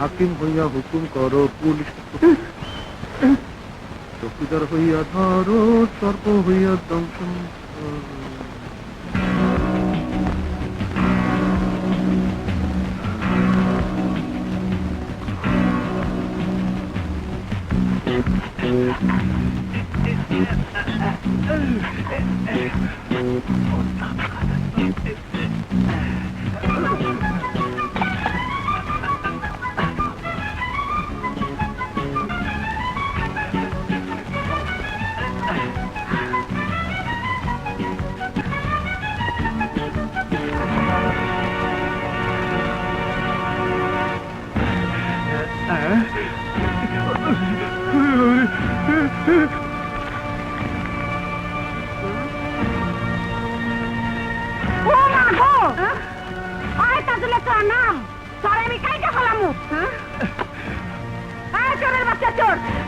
হাকিম হইয়া হুকুম করো, পুলিশ চৌকিদার হইয়া ধরো, সর্প হইয়া দংশন করো।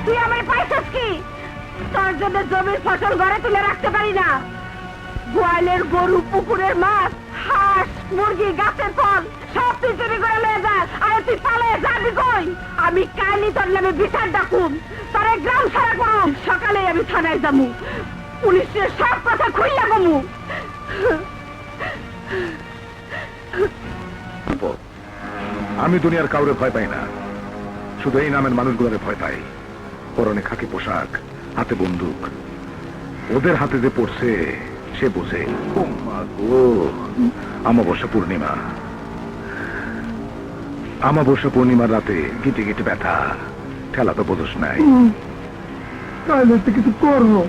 তুই আমার পাইছিস কি? তোর জন্য জমির ফসল ঘরে তুলে রাখতে পারি না। গোয়ালের গরু, পুকুরের মাছ, হাঁস, মুরগি, গাছের ফল সব তুই চুরি করে লয়ে যাস। আরে তুই পালিয়ে যাবি কই? আমি কালই তোর নামে বিচার ডাকুম, তোর গ্রাম ছাড়া করুম। সকালে আমি থানায় যাবো, পুলিশের সব কথা খুইলা কমু। আমি দুনিয়ার কাউরে ভয় পাই না, শুধু এই নামের মানুষগুলোরে ভয় পাই। পরনে খাকি পোশাক, হাতে বন্দুক, ওদের হাতে যে পড়ছে সে বোঝে। অমাবস্যা পূর্ণিমা, অমাবস্যা পূর্ণিমার রাতে গিটে গিটে ব্যথা, ঠেলা তো বোঝস নাই। তাহলে তো কিছু করবো।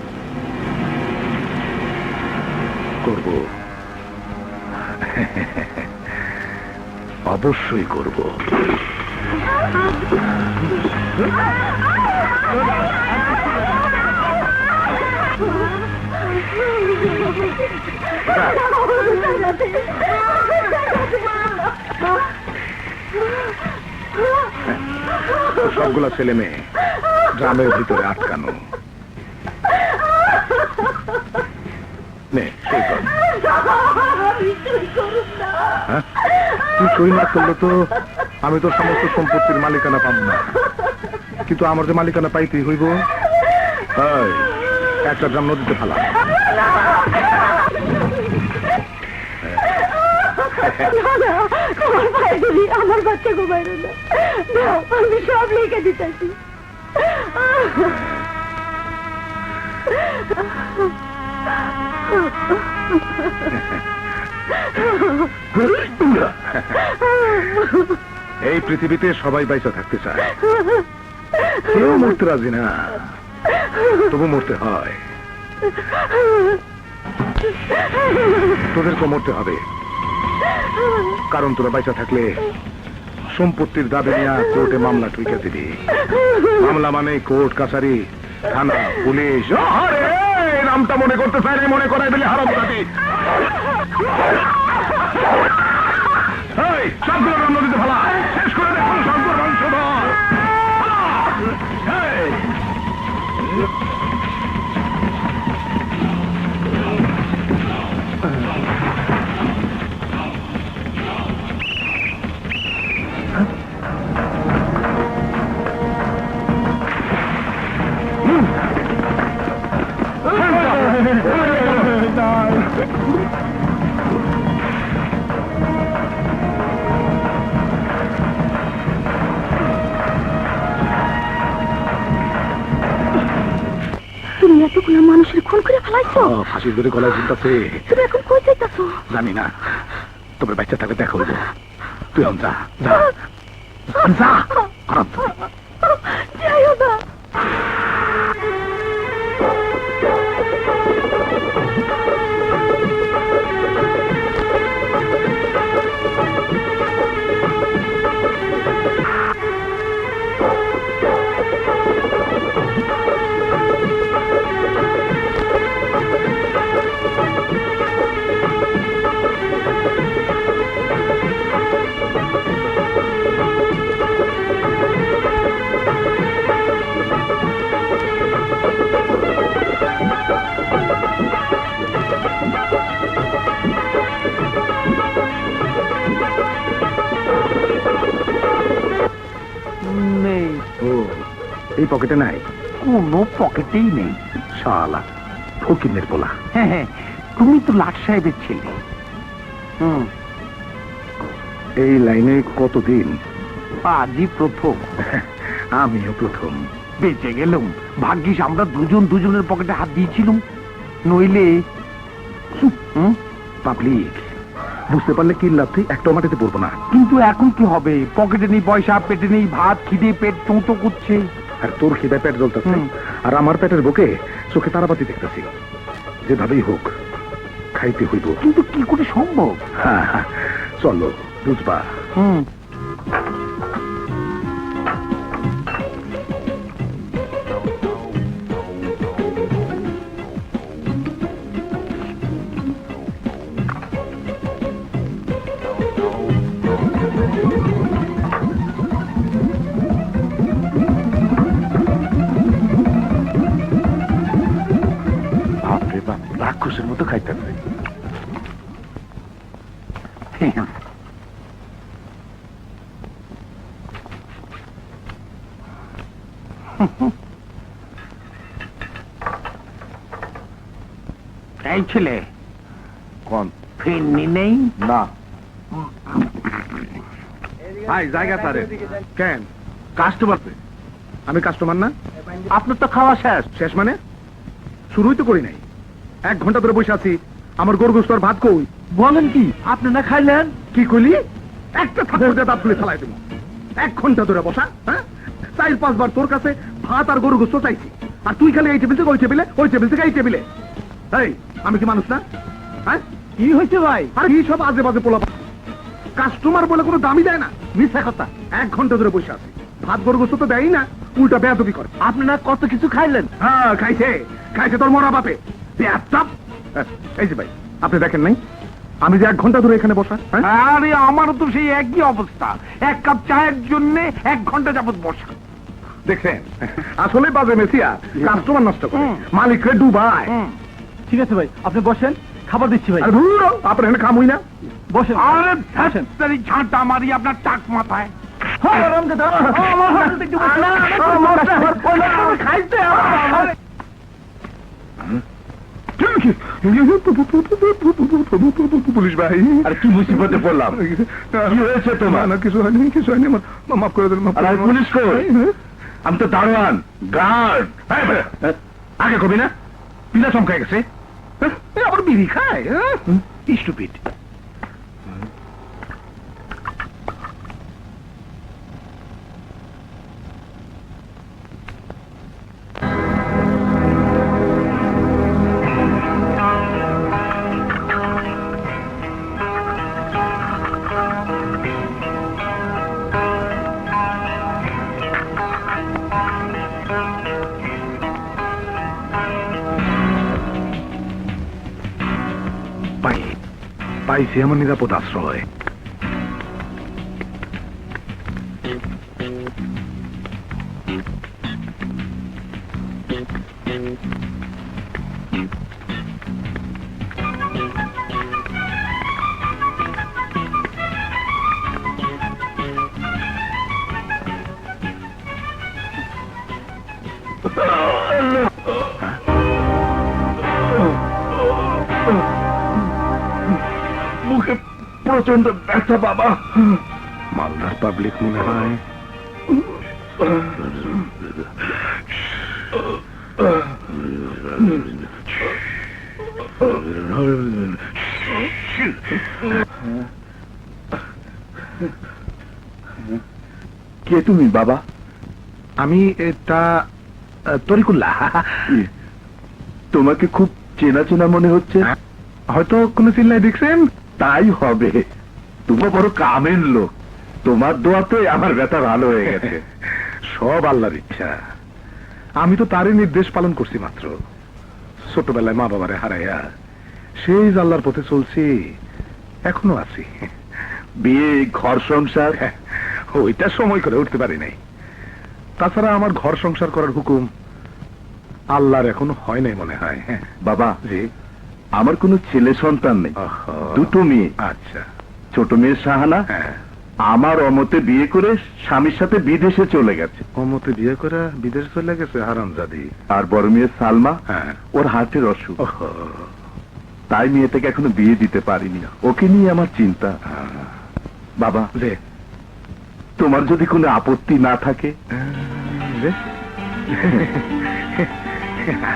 করব, অবশ্যই করব। সবগুলা ছেলে মেয়ে গ্রামের ভিতরে আটকানো। নে সই কর। তুই সই না করলে তো আমি তো সমস্ত সম্পত্তির মালিকানা পাব না, কিন্তু আমার যে মালিকানা পাইতেই হইব। একটা গ্রাম নদীতে ফেলা। আমার বাচ্চা ঘুমাইল না, আমি সব লিখে দিতেছি। এই পৃথিবীতে সবাই বাইচা থাকতে চায়, কেউ মরতে রাজি না, তবু মরতে হয়। তোদেরকে মরতে হবে, কারণ তোরা বাইচা থাকলে সম্পত্তির দাবি নিয়ে কোর্টে মামলা ঠুকে দিবি। মামলা মানে কোর্ট, কাছারি, থানা, পুলিশ। নামটা মনে করতে চাই না, মনে করাই দিলে হারাম যাবি। সবগুলো নাম নদীতে ফেলা, শেষ করে দেখুন সবগুলো বংশধর। তুমি এতগুলো মানুষের খুন করে ফেলাইছো? ফাঁসির ধরে গলায় ঝুলতেছে। তুমি এখন কই যাইতাছো? জানি না, তবে বাচ্চা থাকলে দেখা হইব। তুই যা যা যা, আরাম যাইও না। এই পকেটে নাই? কোনো পকেটেই নেই। শালা ফকিনের পোলা। হ্যাঁ হ্যাঁ, তুমি তো লাট সাহেবের ছেলে। এই লাইনে কতদিন? আজই প্রথম। আমিও প্রথম। বেঁচে গেলাম, ভাগ্যিস আমরা দুজন দুজনের পকেটে হাত দিয়েছিলাম, নইলে পাবলিক বুঝতে পারলে কি লাভ, তুই একটা মাটিতে পড়বো না। কিন্তু এখন কি হবে? পকেটে নেই পয়সা, পেটে নেই ভাত, খিদে পেট চোঁতো করছে। আর তোর খিদে পেট জ্বলতেছে, আর আমার পেটের বুকে চোখে তারাবাতি দেখতেছি। যেভাবেই হোক খাইতে হইব। কিন্তু কি করে সম্ভব? হ্যাঁ, চলো বুঝবা। বাপরে বাপ, রাক্ষসের মতো খাইতেছে। এই ছেলে, কোন? ফিরনি নেই না ভাই, জায়গা তারে কেন? কাস্টমার? আমি কাস্টমার না? আপনার তো খাওয়া শেষ। শেষ মানে? শুরুই তো করি নাই। 1 ঘন্টা ধরে বসে আছি, আমার গরু গোস্ত আর ভাত কই? বলেন কি, আপনি না খাইলেন? কি কইলি? একটা থাপ্পড় দিয়ে দাঁত তুলে ফেলাই দেবো। 1 ঘন্টা ধরে বসা, হ্যাঁ? 4-5 বার তোর কাছে ভাত আর গরু গোস্ত চাইছি, আর তুই খালি এই টেবিল থেকে ওই টেবিলে, ওই টেবিল থেকে এই টেবিলে। এই, আমি কি মানুষ না? হ্যাঁ, কি হয়েছে ভাই? আর কি সব আজে বাজে পোলা? কাস্টমার বলে কোনো দামই দেয় না। মিথ্যা কথা। 1 ঘন্টা ধরে বসে আছি, ভাত গরু গোস্ত তো দেয়ই না, উল্টা বেয়াদবি করে। আপনারা কত কিছু খাইলেন? হ্যাঁ, খাইছে তোর মরা বাপে। বেয়াদব। এই যে ভাই, আপনি দেখেন নাই আমি যে 1 ঘন্টা ধরে এখানে বসা? হ্যাঁ? আরে আমারও তো সেই একই অবস্থা, 1 কাপ চায়ের জন্য 1 ঘন্টা যাবত বসা। দেখছেন, আসলে বাজে মেসিয়া কাস্টমার নষ্ট করে, মালিকরে ডুবায়। ঠিক আছে ভাই, আপনি বসেন, খাবার দিচ্ছি ভাই। আর ধুর, আপনার এখানে খামুই না। বসেন। আরে ধ্যাত্তেরি ঝাঁটা মারি আপনার টাক মাথায়। পুলিশ ভাই, আর কি মুসিবতে পড়লাম? কি হয়েছে তোমার? না, কিছু হয়নি, কিছু হয়নি। মাফ করে দেন। আর পুলিশ কই? আমি তো দারোয়ান, গার্ড। আগে কবি না, পিলা চমকায় গেছে। আবার বিড়ি খায়? স্টুপিড। পাইছি আমার নিরাপদ আশ্রয়। মুখে প্রচন্ড ব্যথা বাবা। মালদার পাবলিক মনে হয়। কে তুমি বাবা? আমি এটা তরিকুল্লাহ। তোমাকে খুব চেনা চেনা মনে হচ্ছে। হয়তো কোনো চিল্লাই দেখছেন। তাই হবে, তুমি বড় কামের লোক, তোমার দোয়াতে আমার ব্যথা ভালো হয়ে গেছে। সব আল্লাহর ইচ্ছা, আমি তো তারই নির্দেশ পালন করছি মাত্র। ছোটবেলায় মা বাবারে হারাইয়া সেই আল্লাহর পথে চলছি, এখনো আছি। বিয়ে, ঘর সংসার ওইটা সময় করে উঠতে পারি নাই। তাছাড়া আমার ঘর সংসার করার হুকুম আল্লাহর এখনো হয় নাই মনে হয়। বাবা, জি, আমার কোনো ছেলে সন্তান নেই, দুটো মেয়ে। আচ্ছা। ছোট মেয়ে শাহানা, হ্যাঁ, আমার অমতে বিয়ে করে স্বামীর সাথে বিদেশে চলে গেছে। অমতে বিয়ে করে বিদেশ চলে গেছে হারামজাদি। আর বড় মেয়ে সালমা, হ্যাঁ। ওর হার্টের অসুখ, ওহো, তাই মেয়েটাকে এখনো বিয়ে দিতে পারিনি। ওকে নিয়ে আমার চিন্তা। বাবা, রে তোমার যদি কোনো আপত্তি না থাকে। রে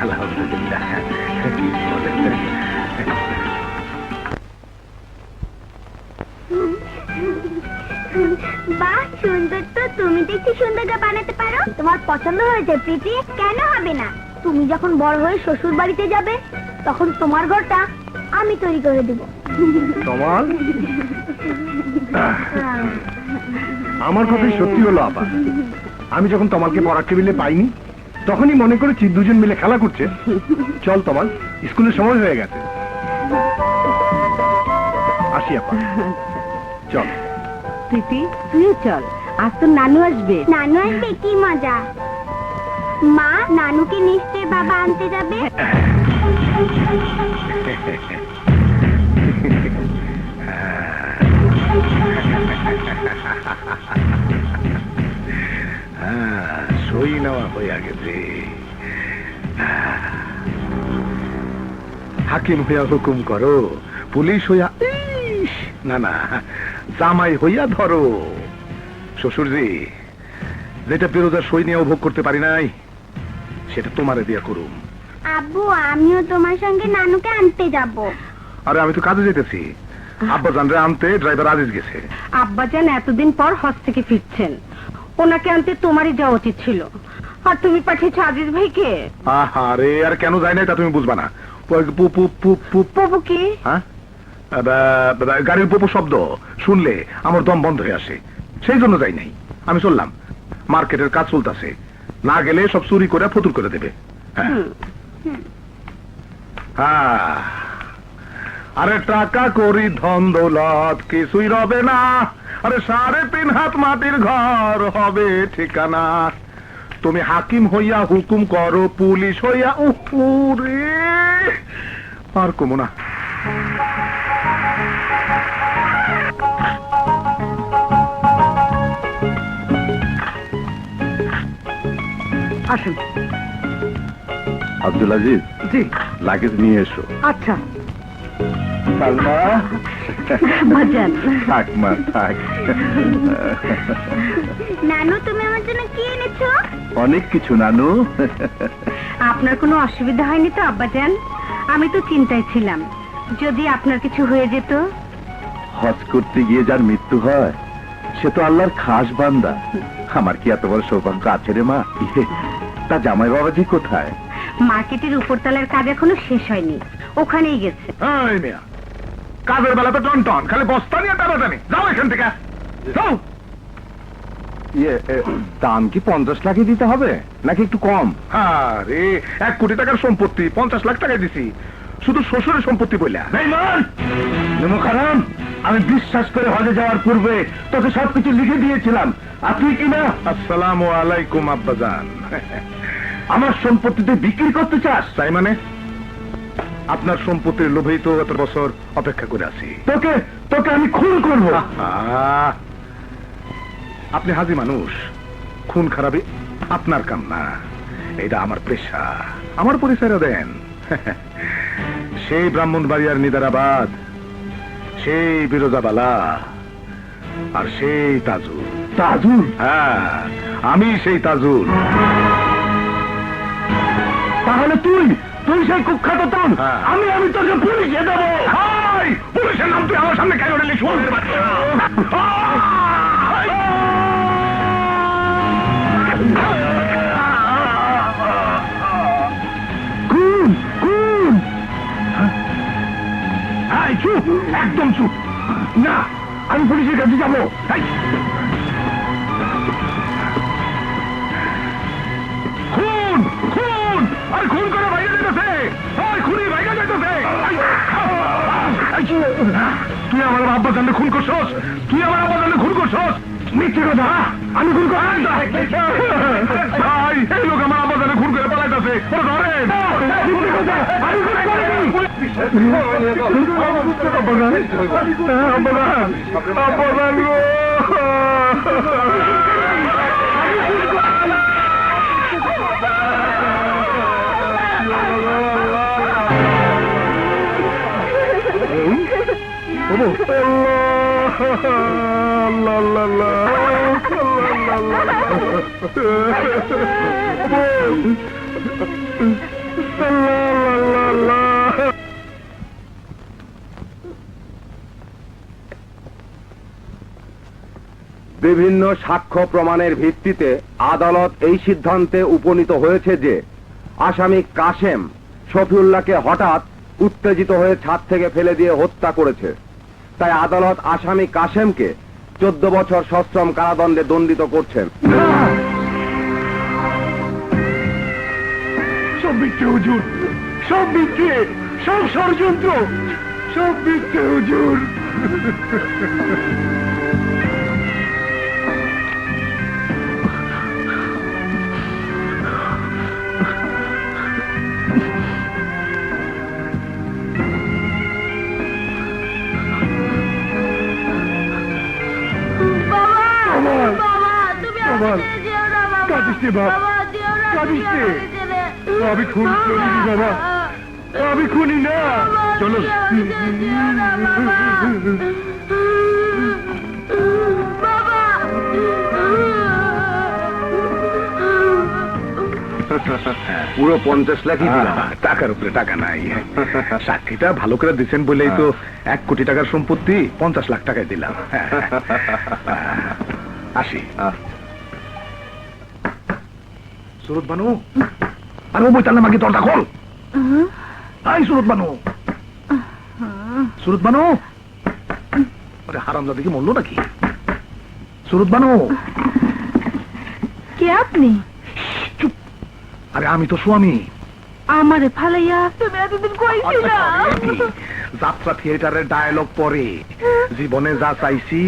আলহামদুলিল্লাহ। বাহ, সুন্দর তো। তুমি দেখছি সুন্দরটা বানাতে পারো। তোমার পছন্দ হয়েছে প্রীতি? কেন হবে না? তুমি যখন বড় হয়ে শ্বশুর বাড়িতে যাবে তখন তোমার ঘরটা আমি তৈরি করে দেব। তোমার আমার কথাই সত্যি হলো আপা। আমি যখন তোমাকে পড়ার টেবিলে পাইনি তখনই মনে করেছি দুজন মিলে খেলা করছে। চল তোমার, স্কুলের সময় হয়ে গেছে। আসি আপা, চল। প্রীতি, তুইও চল, আজ তো নানু আসবে। নানু আসবে? কি মজা। মা, নানুকে নিশ্চয়ই বাবা আনতে যাবে। সই নেওয়া হইয়া গেছে। হাকিম হইয়া হুকুম করো, পুলিশ হইয়া ইস, না না, জামাই হইয়া ধরো। শ্বশুরজি, যেটা পেরোজার সই নিয়ে ভোগ করতে পারি নাই সেটা তোমারে দিয়া করুম। আব্বু, আমিও তোমার সঙ্গে নানুকে আনতে যাব। আরে আমি তো কাজে যেতেছি। আব্বা জানরে আনতে ড্রাইভার আজিজ গেছে। আব্বাজান এতদিন পর হজ থেকে ফিরছেন, ওনাকে আনতে তোমারই যাওয়া উচিত ছিল। আর তুমি পাঠিয়েছো আজিজ ভাইকে। আরে আর কেন যায় নাই তা তুমি বুঝবা না। বাবু কি? হ্যাঁ, গাড়ির পুপু শব্দ শুনলে আমার দম বন্ধ হয়ে আসে, সেই জন্য যাই নাই। আমি চললাম, মার্কেটের কাজ চলতেছে, না গেলে সব চুরি করে ফতুর করে দেবে। হ্যাঁ। হ্যাঁ, আরে টাকা করি ধন দৌলত কিছুই রবে না। আরে 3.5 হাত মাটির ঘর হবে ঠিকানা। তুমি হাকিম হইয়া হুকুম করো, পুলিশ হইয়া উহুরে আর কমো না। আসেন। আব্দুল আজিজ, জি, লাগেজ নিয়ে এসো। আচ্ছা। সালমা, বাজান। থাক মা, থাক। নানু, তুমি আমার জন্য কি এনেছো? অনেক কিছু নানু। আপনার কোনো অসুবিধা হয়নি তো আব্বাজান? আমি তো চিন্তায় ছিলাম যদি আপনার কিছু হয়ে যেত। হজ করতে গিয়ে যার মৃত্যু হয় সে তো আল্লাহর খাস বান্দা। আমার কি এত বড় সৌভাগ্য আছে রে মা? তা জামাই বাবাজি কোথায়? মার্কেটের উপরতলার কাজ এখনো শেষ হয়নি, ওখানেই গেছে। এই মিয়া, কাজের বেলা তো টন টন, খালি বস্তা নিয়ে টানাটানি। যাও এখান থেকে, যাও। দাম কি 50 লাখই দিতে হবে নাকি একটু কম? আরে 1 কোটি টাকার সম্পত্তি 50 লাখ টাকায় দিছি, শুধু শ্বশুরের সম্পত্তি বইলা। খারাম, আমি বিশ্বাস করে হজে যাওয়ার পূর্বে তোকে সবকিছু লিখে দিয়েছিলাম, আর তুই কিনা আসসালামু আলাইকুম আব্বাজান। আমার সম্পত্তিতে বিক্রি করতে চাস? তাই মানে আপনার সম্পত্তির লোভেই তো এত বছর অপেক্ষা করে আছি। তোকে তোকে আমি খুন করবো। আপনি হাজি মানুষ, খুন খারাপই আপনার কাম না, এটা আমার পেশা। আমার পরিচয় দেন। সেই ব্রাহ্মণবাড়িয়ার নিদারাবাদ, সেই বিরোজাবালা, আর সেই তাজুল। তাজুল? হ্যাঁ, আমি সেই তাজুল। তাহলে তুই তুই সেই কুখ্যাত তন? হ্যাঁ। আমি তোকে পুলিশে দেবো। হাই, পুলিশের নাম তুই আমার সামনে কেন নিলি? শুনতে পাচ্ছি না। খুন খুন। হাই, চুপ, একদম চুপ। না, আমি পুলিশের কাছে যাবো। এই, খুন খুন, আর খুন করে বাইরে যেতেছে। ওই খুনি বাইরে যেতেছে। তুই আমার আব্বা জানলে খুন করছস? তুই আমার আব্বা জানলে খুন করছস? মিথ্যে কথা, আমি খুন করি? ভাই, এই লোক আমার আব্বা জানলে খুন করে পালাইতেছে। ধরেন। আমি খুন করিনি। বিভিন্ন সাক্ষ্য প্রমাণের ভিত্তিতে আদালত এই সিদ্ধান্তে উপনীত হয়েছে যে আসামি কাশেম শফিউল্লাহকে হঠাৎ উত্তেজিত হয়ে ছাদ থেকে ফেলে দিয়ে হত্যা করেছে। তাই আদালত আসামি কাশেমকে 14 বছর সশ্রম কারাদণ্ডে দণ্ডিত করছেন। সব মিথ্যে হুজুর, সব মিথ্যে, সব ষড়যন্ত্র, সব মিথ্যে হুজুর। আমি খুন করিনি বাবা, আমি খুনি না। চলো পুরো 50 লাখই দিলাম। টাকার উপরে টাকা নাই। সাক্ষীটা ভালো করে দিচ্ছেন বলেই তো 1 কোটি টাকার সম্পত্তি 50 লাখ টাকায় দিলাম। আসি। সুরত বানু, আর ও বইতালে মাকে দরজা খোল। আই সুরত বানু, সুরত বানু। আরে হারামজাদা কি মরলো নাকি? সুরত বানু। কে আপনি? চুপ। আরে আমি তো স্বামী। আমারে ফালাইয়া তুমি এতদিন কই ছিলা? যাত্রা থিয়েটারের ডায়লগ পরে জীবনে যা চাইছি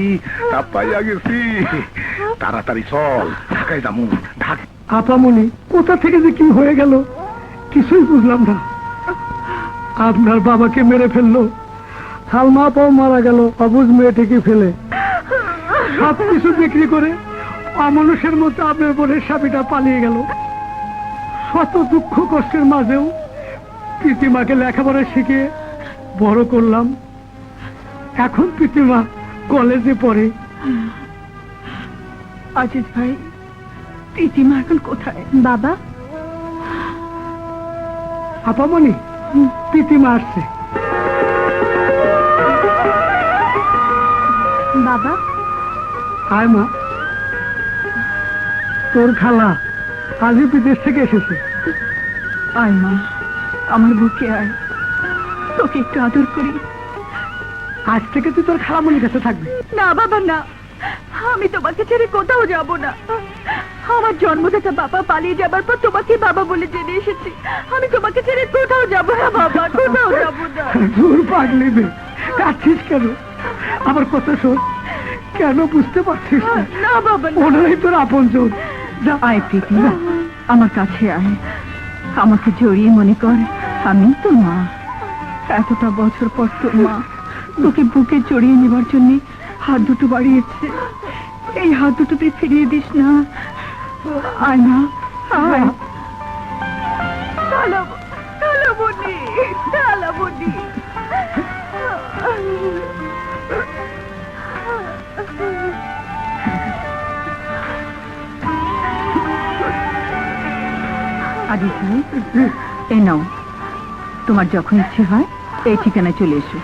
তা পাইয়া গেছি। তাড়াতাড়ি চল, ঢাকায় যামু। ঢাকা আপামনি কোথা থেকে যে কি হয়ে গেল কিছুই বুঝলাম না। আপনার বাবাকে মেরে ফেললো, হালমা পাও মারা গেল অবুঝ মেয়েটিকে ফেলে। সব কিছু বিক্রি করে অমানুষের মতো আপনার বোনের স্বামীটা পালিয়ে গেল। শত দুঃখ কষ্টের মাঝেও প্রীতিমাকে লেখাপড়া শিখিয়ে বড় করলাম। এখন প্রীতিমা কলেজে পড়ে। আজিজ ভাই, প্রীতিমা এখন কোথায়? বাবা, আপামনি প্রীতিমা আসছে। বাবা। আয় মা, তোর খালা আজই বিদেশ থেকে এসেছে। আয় মা, আমার বুকে আয়, তোকে একটু আদর করি। আজ থেকে তুই তোর খালামনির কাছে থাকবি। না বাবা না, আমি তোমাকে ছেড়ে কোথাও যাব না। আমার জন্মদাতা বাবা পালিয়ে যাবার পর তোমাকে বাবা বলে জেনে এসেছি। আমি তোমাকে ছেড়ে কোথাও যাব না বাবা, কোথাও যাব না। দূর পাগলি বে, কাঁদছিস কেন? আমার কথা শোন, কেন বুঝতে পারছিস না? না বাবা না। ওনারাই তোর আপনজন। যা আয় প্রীতিমা, আমার কাছে আয়, আমাকে জড়িয়ে মনে কর আমি তো মা। এতটা বছর পর তোর মা তোকে বুকে জড়িয়ে নেবার জন্য হাত দুটো বাড়িয়েছে। এই হাত দুটো তুই ফিরিয়ে দিস না। আয় না, আয়। তালাবনি, তালাবনি। আজিজ ভাই, এই নাও, তোমার যখন ইচ্ছে হয় এই ঠিকানায় চলে এসো।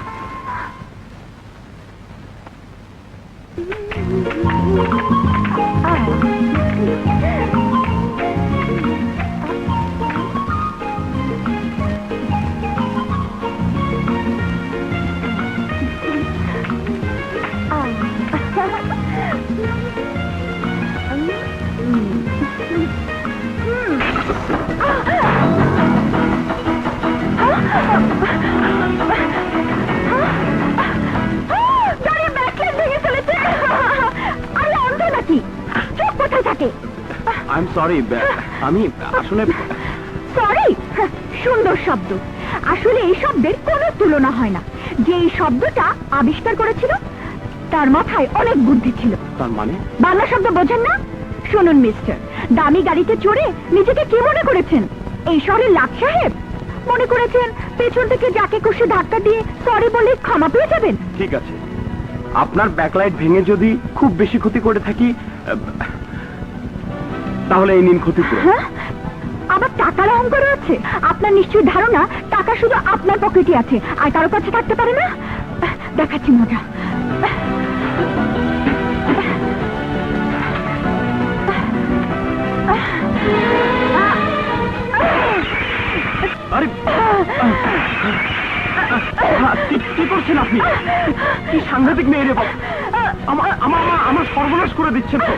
আই এম সরি, আমি আসলে সরি, সুন্দর শব্দ। আসলে এই শব্দের কোনো তুলনা হয় না। যে এই শব্দটা আবিষ্কার করেছিল তার মাথায় অনেক বুদ্ধি ছিল। তার মানে? বাংলা শব্দ বোঝেন না? শুনুন মিস্টার, দামি গাড়িতে চড়ে নিজেকে কি মনে করেছেন? এই শহরের লাট সাহেব মনে করেছেন পেছন থেকে যাকে খুশি ধাক্কা দিয়ে সরি বলে ক্ষমা পেয়ে যাবেন? ঠিক আছে, আপনার ব্যাকলাইট ভেঙে যদি খুব বেশি ক্ষতি করে থাকি তাহলে এই নিন ক্ষতিপূরণ। হ্যাঁ, আবার টাকার অহংকার আছে। আপনার নিশ্চয়ই ধারণা টাকা শুধু আপনার পকেটে আছে, আর কারো কাছে থাকতে পারে না। দেখাচ্ছি মজা। আরে কি করছেন আপনি? কি সাংঘাতিক মেয়ে রে বাবা! আমার সর্বনাশ করে দিচ্ছেন তো।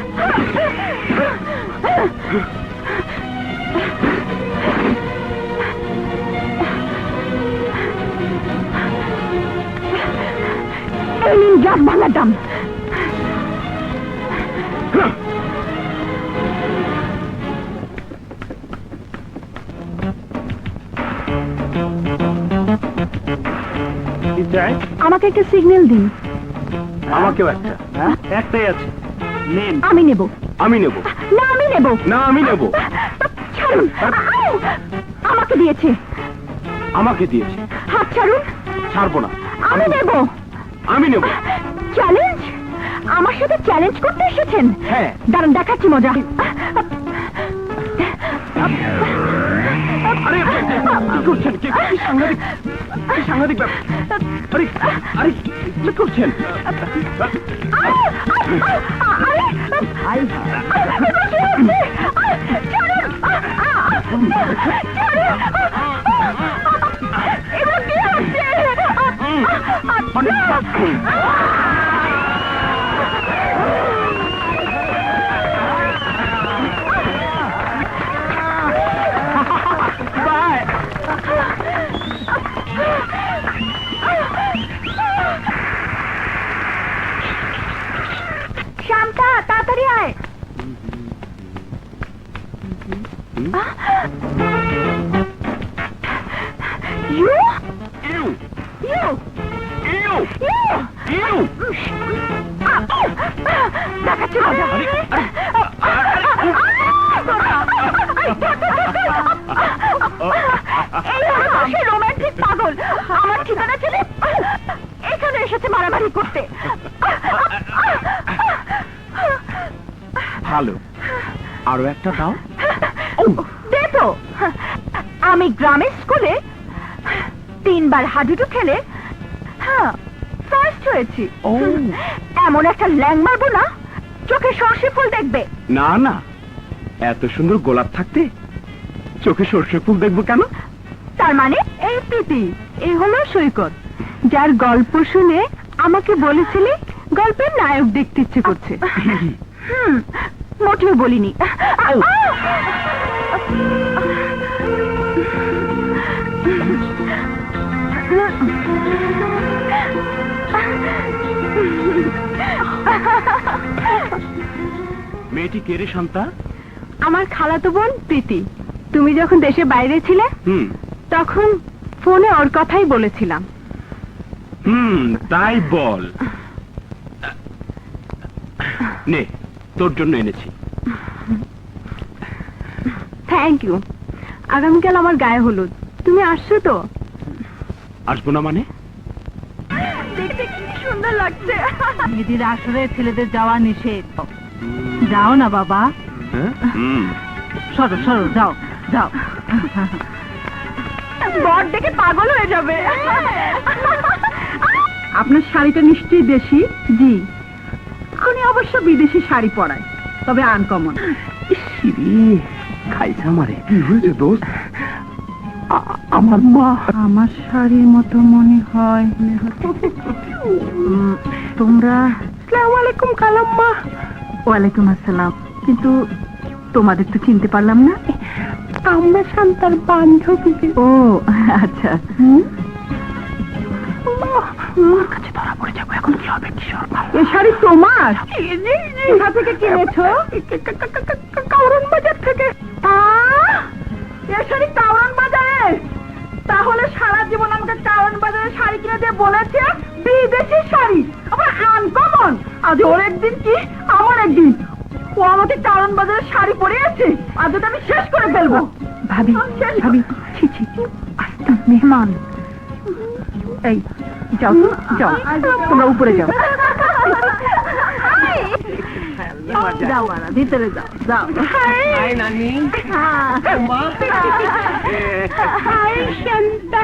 এই নিন গ্লাস ভাঙার দাম। আমাকে একটা সিগন্যাল দিন। আমাকেও একটা। একটাই আছে, নিন। আমি নেব। আমি নেব না, আমি নেব। না, আমি নেব। ছাড়ুন। আউ! আমাকে দিয়েছে। আমাকে দিয়েছে। হাত ছাড়ুন। ছাড়বো না। আমি নেব। আমি নেব। চ্যালেঞ্জ? আমার সাথে চ্যালেঞ্জ করতে এসেছেন? হ্যাঁ। দাঁড়ান, দেখাচ্ছি মজা। আরে কি করছেন? কি সাংঘাতিক, কি সাংঘাতিক ব্যাপার! আরে আরে কি করছেন? শান্তা, তাড়াতাড়ি আয়। You? You You? You You? You দেখাচ্ছি মজা। এই হলো সেই রোমান্টিক পাগল। আমার ঠিকানা ছেলে এখানে এসেছে মারামারি করতে। ভালো, আরো একটা দাও। দে তো। আমি গ্রামের স্কুলে 3 বার হাডুডু খেলে ফার্স্ট হয়েছি। এমন একটা ল্যাং মারবো না, চোখে সর্ষে ফুল দেখবে। না না, এত সুন্দর গোলাপ থাকতে চোখে সর্ষে ফুল দেখবো কেন? তার মানে এই প্রীতি, এই হলো সৈকত, যার গল্প শুনে আমাকে বলেছিলে গল্পের নায়ক দেখতে ইচ্ছে করছে। মোটেও বলিনি। মেয়েটি কে রে শান্তা? আমার খালাতো বোন প্রীতি। তুমি যখন দেশে বাইরে ছিলে তখন ফোনে ওর কথাই বলেছিলাম। তাই বল। নে, তোর জন্য এনেছি। Thank you. আগামীকাল আমার গায়ে হলুদ, তুমি আসছো তো? আসবো না মানে? দেখতে কি সুন্দর লাগছে। মেয়েদের আসরে ছেলেদের যাওয়া নিষেধ। যাও না বাবা, সরো সরো, যাও যাও। বর দেখে পাগল হয়ে যাবে। আপনার শাড়িটা নিশ্চয়ই দেশি? জি, উনি অবশ্য বিদেশি শাড়ি পরায়, তবে আনকমন। খাইছে আমারে। কি হয়েছে দোস্ত? আমার মা। আমার শাড়ির মতো মনে হয়। তোমরা? আসসালামু আলাইকুম খালাম্মা। ওয়ালাইকুম আসসালাম। কিন্তু তোমাদের তো চিনতে পারলাম না। আমরা শান্তার বান্ধবী। ও আচ্ছা। কাছে ধরা পড়ে যাবো, এখন কি হবে? এ শাড়ি তোমার? কোথা থেকে কিনেছো? কাউরন বাজার থেকে। এ শাড়ি কাউরন বাজারে? তাহলে সারা জীবন আমাকে কারণ বাজারে শাড়ি কিনে দিয়ে বলেছে বিদেশি শাড়ি, আবার আনকমন। আজ ওর একদিন কি আমার একদিন, ও আমাকে কারণ বাজারে শাড়ি পরিয়েছে, আজ ওটা আমি শেষ করে ফেলবো। ভাবি ভাবি, ছি ছি, আস্তে, মেহমান। এই যাও তো, যাও, তোমরা উপরে যাও। যাও মারা, ভিতরে যাও, যাও। হাই নানি, মা। হাই শান্তা।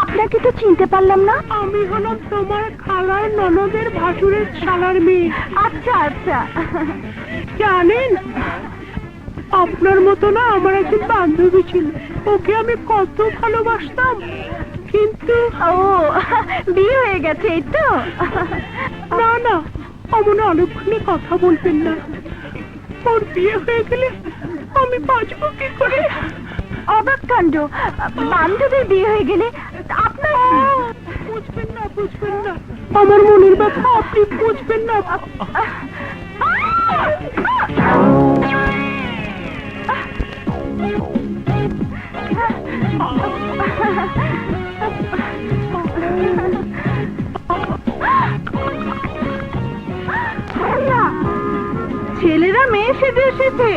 আপনাকে তো চিনতে পারলাম না। আমি হলাম তোমার খালার ননদের ভাসুরের শালার মেয়ে। আচ্ছা আচ্ছা। জানেন, আপনার মতো না আমার একজন বান্ধবী ছিল, ওকে আমি কত ভালোবাসতাম, কিন্তু ও বিয়ে হয়ে গেছে এই তো? না না, অমন অলক্ষণে কথা বলবেন না। ওর বিয়ে হয়ে গেলে আমি বাঁচবো কি করে? অবাক কাণ্ড, বান্ধবীর বিয়ে হয়ে গেলে আপনার বুঝবেন না, বুঝবেন না, আমার মনের ব্যথা আপনি বুঝবেন না। ছেলেরা মেয়ে সেজে এসেছে।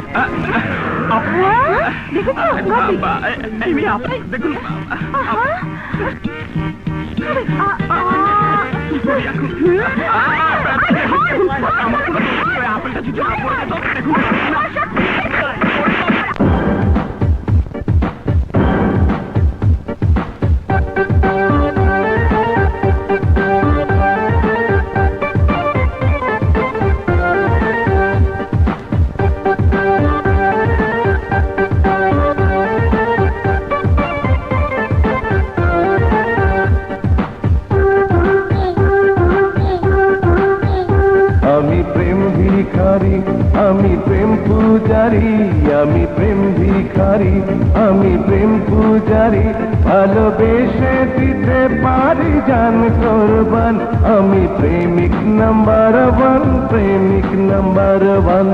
আমি প্রেম ভিখারি, আমি প্রেম পূজারি, আমি প্রেম ভিখারি, আমি প্রেম পূজারি, ভালোবেসে দিতে পারি জান কোরবান, আমি প্রেমিক নাম্বার ওয়ান, প্রেমিক নাম্বার ওয়ান,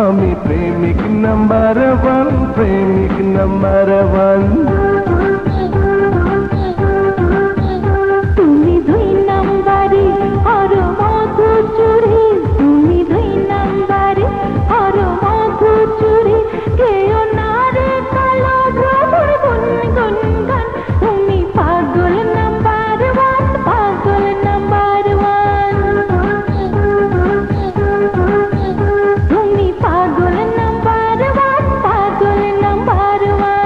আমি প্রেমিক নাম্বার ওয়ান, প্রেমিক নাম্বার ওয়ান। তুমি দুই নাম্বারে আর মধু চুরি, তুমি দুই নাম্বারে আর মধু চুরি, কেউ না রে কালো ভ্রমর গুন গুন গান, তুমি পাগল নাম্বার ওয়ান, পাগল নাম্বার ওয়ান, তুমি পাগল নাম্বার ওয়ান, পাগল নাম্বার ওয়ান।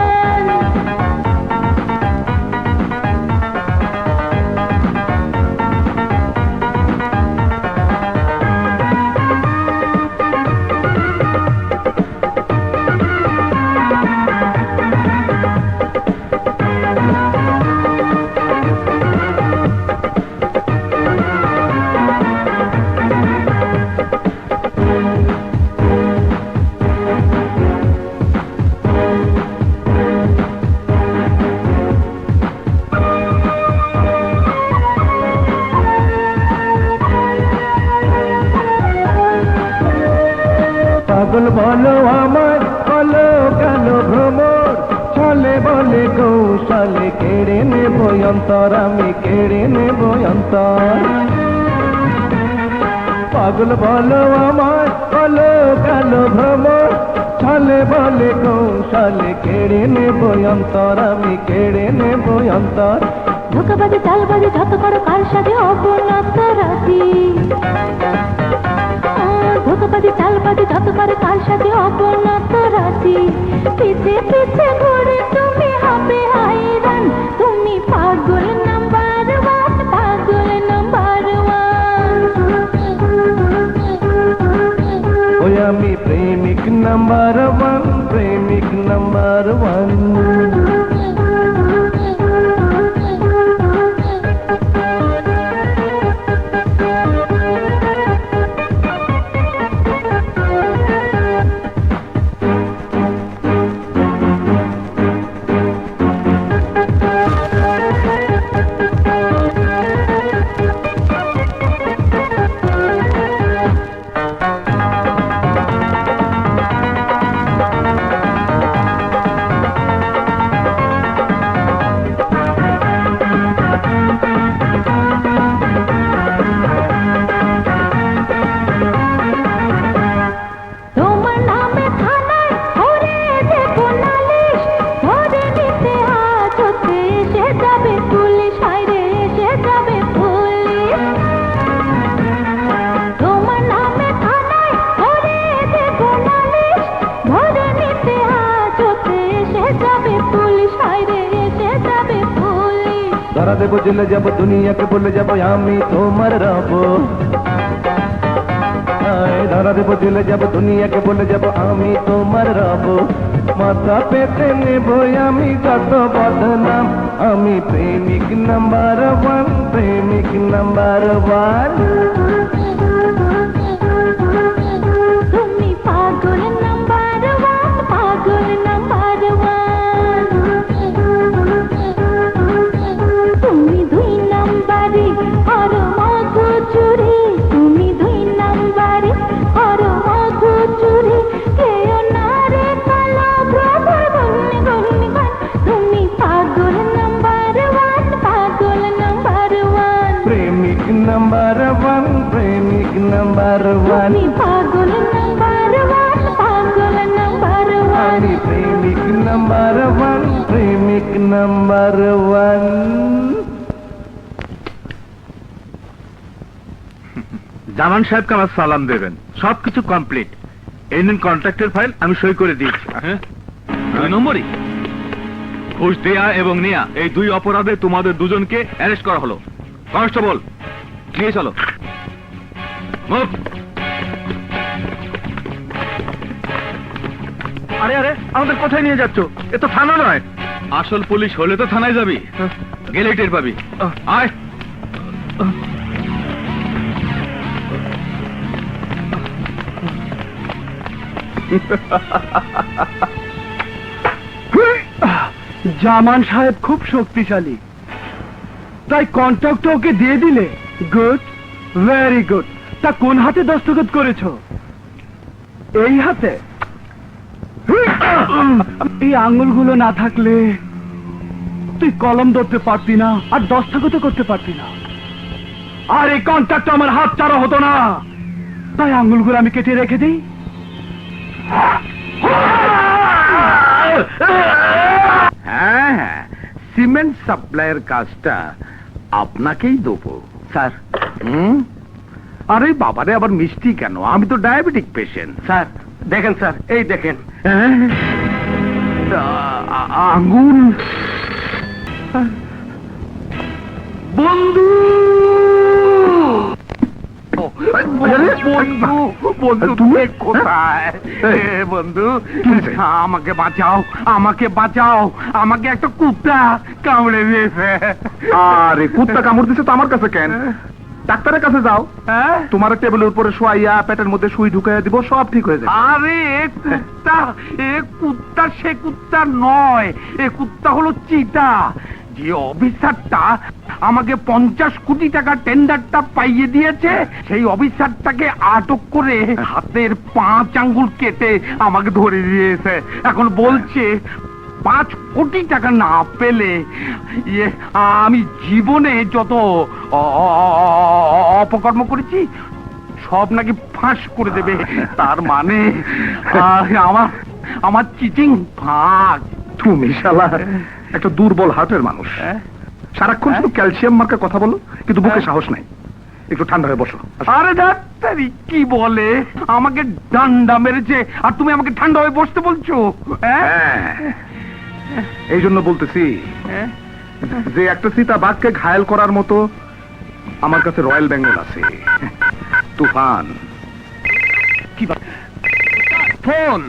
পাগল বলো আমার, বলো কেন ভ্রমর, ছলে বলে কৌশলে কেড়ে নেব অন্তর, আমি কেড়ে নেব অন্তর। পাগল বলো আমার, বলো কেন ভ্রমর, ছলে বলে কৌশলে কেড়ে নেব অন্তর, আমি কেড়ে নেব অন্তর। ধোকাবাজি চালবাজি যত করো কার সাথে অপনাত রাজি, ধোকাবাজি চালবাজি যত করো কার সাথে অপনাত রাজি, পিছে পিছে ঘুরে তুমি হবে হাইরান, তুমি পাগল নাম্বার ওয়ান, পাগল নাম্বার ওয়ান। ওই আমি প্রেমিক নাম্বার ওয়ান, প্রেমিক নাম্বার ওয়ান। যাবে পুলিশ, হায়রে এসে যাবে পুলিশ। ধরা দেবো, জেলে যাবো, দুনিয়াকে বলে যাবো আমি তোমার রব। ধরা দেবো, জেলে যাবো, দুনিয়াকে বলে যাবো আমি তোমার রব। মাথা পেতে নেবো আমি যত বদনাম, আমি প্রেমিক নাম্বার 1, প্রেমিক নাম্বার 1। তুমি পাগল নাম্বার 1, পাগল নাম্বার 1। তুমি 2 নাম্বারে আর মধু চুরি, তুমি 2 নাম্বারে আর মধু চুরি। কেউ না রে কালো প্রভু গুন্নি গুন্নি গান। তুমি পাগল নাম্বার 1, পাগল নাম্বার 1। প্রেমিক নাম্বার 1, প্রেমিক নাম্বার 1। তুমি পাগল নাম্বার 1, পাগল নাম্বার 1। আমি প্রেমিক নাম্বার 1, প্রেমিক নাম্বার 1। জামান সাহেবকে আমার সালাম দেবেন, সবকিছু কমপ্লিট। এই নিন কন্ট্রাক্টের ফাইল, আমি সই করে দিয়েছি। 2 নম্বরই ঘুষ দেয়া এবং নেয়া, এই 2 অপরাধে তোমাদের দুজনকে অ্যারেস্ট করা হলো। কনস্টেবল নিয়ে চলো। মুভ। আরে আরে, আমাদের কোথায় নিয়ে যাচ্ছ? এ তো থানা নয়। আসল পুলিশ হলে তো থানায় যাবি, গেলেই টের পাবি। আয়। জামান সাহেব খুব শক্তিশালী, তাই কন্ট্রাক্ট ওকে দিয়ে দিলে? Good, very good. তা কোন হাতে দস্তখত করেছো? এই হাতে? এই আঙ্গুলগুলো না থাকলে তুই কলম ধরতে পারতি না, আর দস্তখত করতে পারতি না। আর এই কন্ট্রাক্ট আমার হাত ছাড়া হতো না, তাই আঙ্গুলগুলো আমি কেটে রেখে দিই। হ্যাঁ হ্যাঁ, সিমেন্ট সাপ্লাইয়ের কাজটা আপনাকেই দেবো। স্যার, আরে বাবারে, আবার মিষ্টি কেন? আমি তো ডায়াবেটিক পেশেন্ট। স্যার দেখেন স্যার, এই দেখেন। আঙ্গুল। বন্ধু, বন্ধু, বন্ধু, তুমি কোথায়? বন্ধু, আমাকে বাঁচাও, আমাকে বাঁচাও, আমাকে একটা কুত্তা কামড়ে দিয়েছে। আরে কুত্তা কামড় দিছে তো আমার কাছে কেন? ডাক্তারের কাছে যাও। হ্যাঁ, তোমার টেবিলের উপরে শোয়াইয়া পেটের মধ্যে সুই ঢুকাইয়া দিব, সব ঠিক হয়ে যাবে। আরে কুত্তা সে কুত্তা নয়, এ কুত্তা হলো চিতা। যে অফিসারটা আমাকে 50 কোটি টাকা টেন্ডারটা পাইয়ে দিয়েছে, সেই অফিসারটাকে আটক করে হাতের 5 আঙ্গুল কেটে আমাকে ধরে দিয়েছে। এখন বলছে 5 কোটি টাকা না পেলে আমি জীবনে যত অপকর্ম করেছি সব নাকি ফাঁস করে দেবে। তার মানে আমার চিটিং ভাগ। তুমি শালা একটা দুর্বল হার্টের মানুষ, সারাক্ষণ শুধু ক্যালসিয়াম মার্কা কথা বলো, কিন্তু বুকে সাহস নাই। একটু ঠান্ডা হয়ে বসো। আরে ডাক্তারি কি বলে, আমাকে ডান্ডা মেরেছে আর তুমি আমাকে ঠান্ডা হয়ে বসতে বলছো? এই জন্য বলতেছি যে একটা চিতা বাঘকে ঘায়েল করার মতো আমার কাছে রয়্যাল বেঙ্গল আছে। তুফান। কি ফোন?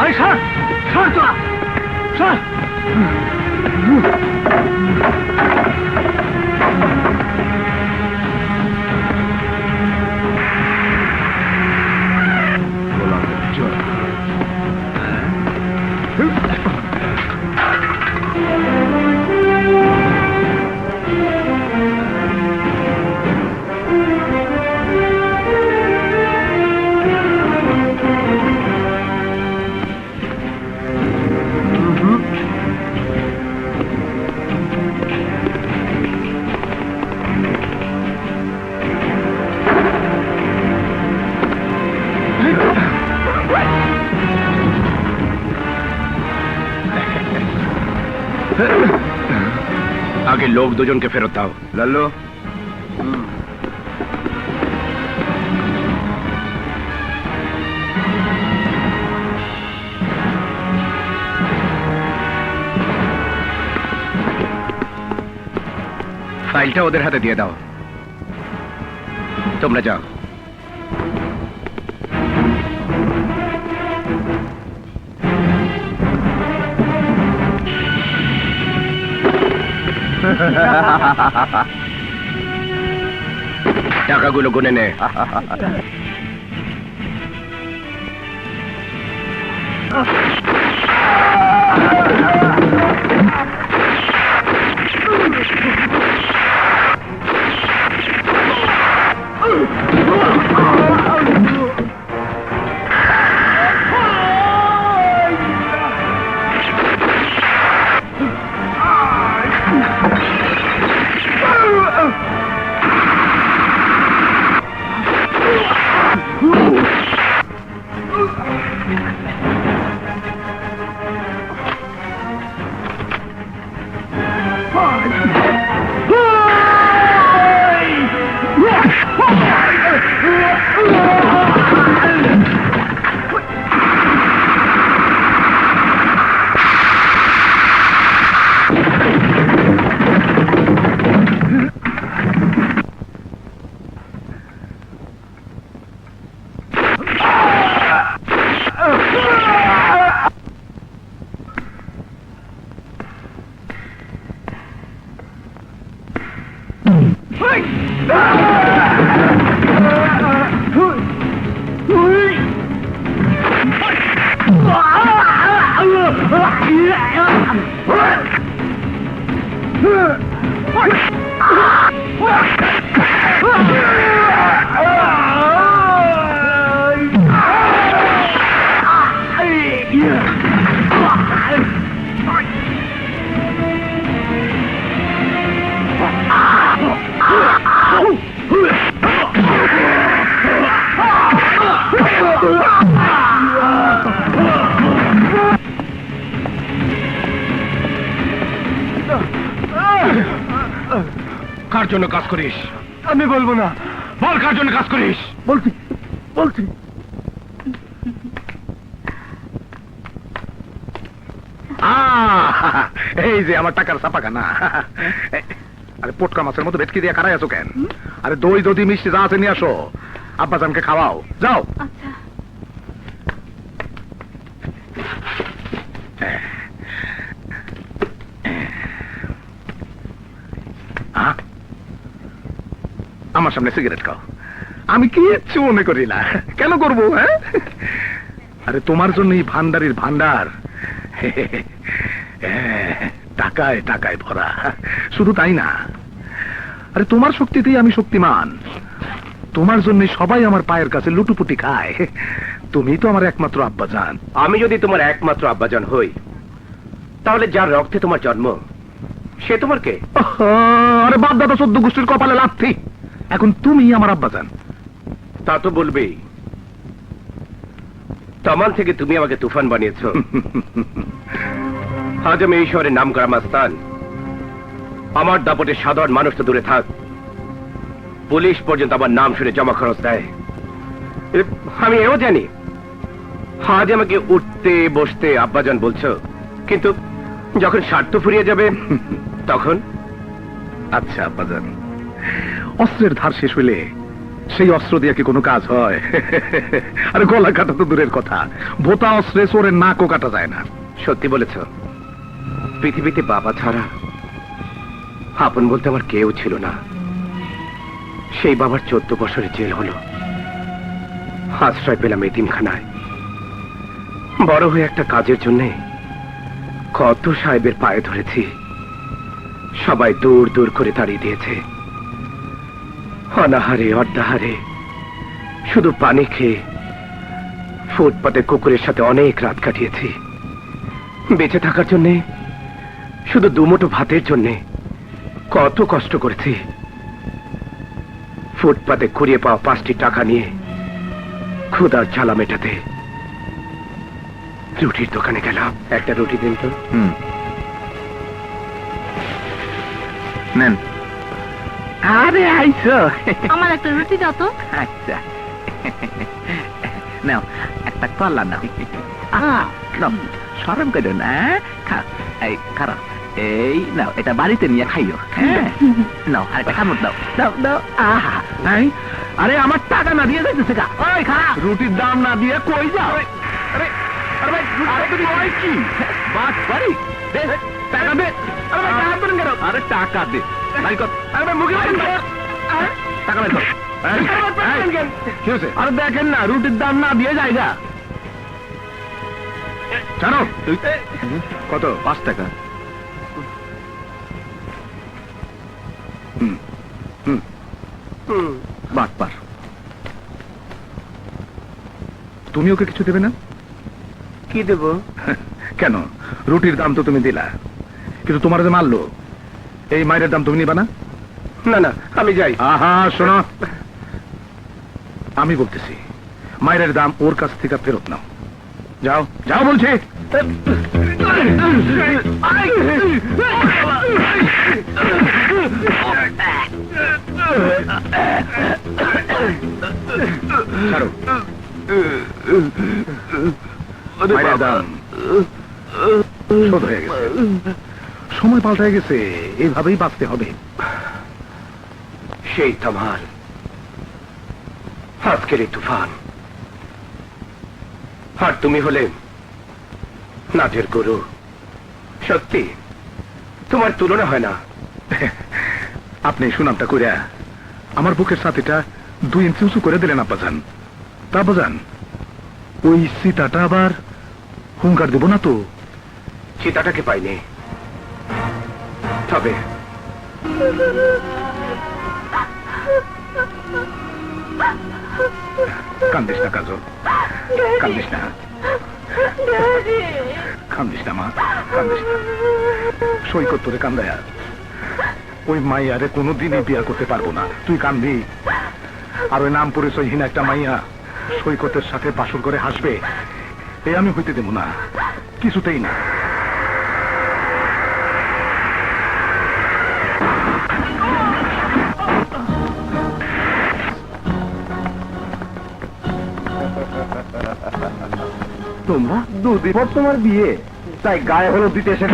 আরে স্যার, স্যার তোরা, স্যার। বাকি লোক দুজনকে ফেরত দাও। লাল্লু, ফাইলটা ওদের হাতে দিয়ে দাও। তোমরা যাও। টাকাগুলো গুনে নে। কার জন্য কাজ করিস? আমি বলবো না। বল, কার জন্য কাজ করিস? বলছি বলছি এই যে আমার টাকার ছাপাখানা। আরে পটকা মাছের মতো ভেটকি দিয়ে কারাই আছো কেন? আরে দই দধি মিষ্টি যা আছে নিয়ে আসো, আব্বাজানকে খাওয়াও। যাও। আচ্ছা। আমার সামনে সিগারেট খাও। আমি কিচ্ছু মনে করি না। কেন করবো? হ্যাঁ, আরে তোমার জন্য এই ভান্ডারির ভান্ডার টাকায় টাকায় ভরা। শুধু তাই না, আরে তোমার শক্তিতেই আমি শক্তিমান। তোমার জন্য সবাই আমার পায়ের কাছে লুটুপুটি খায়। তুমি তো আমার একমাত্র আব্বাজান। আমি যদি তোমার একমাত্র আব্বাজান হই, তাহলে যার রক্তে তোমার জন্ম, সে তোমার কে? আরে বাপ দাদা 14 গোষ্ঠীর কপালে লাথি। এখন তুমি আমার আব্বাজান। তা তো বলবেই। তামান থেকে তুমি আমাকে তুফান বানিয়েছ। আজ আমি এই শহরের নাম করা মাস্তান। আমার দাপটে সাধারণ মানুষ তো দূরে থাক, পুলিশ পর্যন্ত আমার নাম শুনে জমা খরচ দেয়। আমি এও জানি আজ আমাকে উঠতে বসতে আব্বাজান বলছো, কিন্তু যখন স্বার্থ ফুরিয়ে যাবে তখন? আচ্ছা আব্বাজান, অস্ত্রের ধার শেষ হইলে সেই অস্ত্র দিয়ে কি কোনো কাজ হয়? আরে গলা কাটা তো দূরের কথা, ভোতা অস্ত্রে চোরের নাকও কাটা যায় না। সত্যি বলেছ। পৃথিবীতে বাবা ছাড়া আপন বলতে আমার কেউ ছিল না। সেই বাবার 14 বছরের জেল হলো, আশ্রয় পেলাম এতিমখানায়। বড় হয়ে একটা কাজের জন্য কত সাহেবের পায়ে ধরেছি, সবাই দূর দূর করে তাড়িয়ে দিয়েছে। অনাহারে অর্ধাহারে শুধু পানি খেয়ে ফুটপাতে কুকুরের সাথে অনেক রাত কাটিয়েছি। বেঁচে থাকার জন্যে, শুধু দুমুঠো ভাতের জন্যে কত কষ্ট করেছি। ফুটপাতে কুড়িয়ে পাওয়া 5টি টাকা নিয়ে ক্ষুধার জ্বালা মেটাতে রুটির দোকানে গেলাম। একটা রুটি দিন তো। নেন। আরে আইসো। আমার একটা রুটি দাও তো। আচ্ছা নাও একটা কলা নাও। নাও সরম করো না, খাও। এই খারাপ, এই নাও এটা বাড়িতে নিয়ে খাইও। হ্যাঁ নাও আর একটা কামড় দাও, দাও দাও। আহা আরে আমার টাকা না দিয়ে যাইতেছে গা। ওই খা, রুটির দাম না দিয়ে কই যাও? আরে আরে ভাই আরে তুমি কই কি বাদ বাড়ি দে টাকা দে। আরে ভাই টাকা দেন কেন? আরে টাকা দে ভাই কত। আরে ভাই মুখে মারেন টাকা বের কর। আরে দেখেন না রুটির দাম না দিয়ে যায়গা। জানো কত? 5 টাকা। বাটপার, তুমি ওকে কিছু দেবে না? কি দেব? কেন, রুটির দাম তো তুমি দিলা, কিন্তু তোমার যে মারলো এই মায়ের দাম তুমি নিবা না? না না, আমি যাই। আহা শোনো, আমি বলতেছি মায়ের দাম ওর কাছ থেকে ফেরত নাও। যাও যাও বলছি। ছাড়ো। মায়ের দাম শোধ হয়ে গেছে, সময় পাল্টে গেছে, এইভাবেই বাঁচতে হবে। সেই তামাল, আজকের এই তুফান, আর তুমি হলে নাচের গরু। সত্যি তোমার তুলনা হয় না। আপনি সুনামটা কইরা আমার বুকের সাথেটা 2 ইঞ্চি উঁচু করে দিলেন আব্বাজান। তা আব্বাজান, ওই সীতাটা আবার হুঙ্কার দেব না তো? চিতাটাকে পাইনি, তবে কান্দিস না কাজল, কান্দিস না, কান্দিস না মা, কান্দিস না। সৈকত তোরে কান্দায়া, ওই মাইয়ারে কোনোদিনই বিয়া করতে পারবো না। তুই কান্দি, আর ওই নাম পরিচয়হীন একটা মাইয়া সৈকতের সাথে বাসর করে হাসবে, এই আমি হইতে দেব না, কিছুতেই না। তোমরা 2 দিন পর তোমার বিয়ে, তাই গায়ে হলুদ দিতে এসে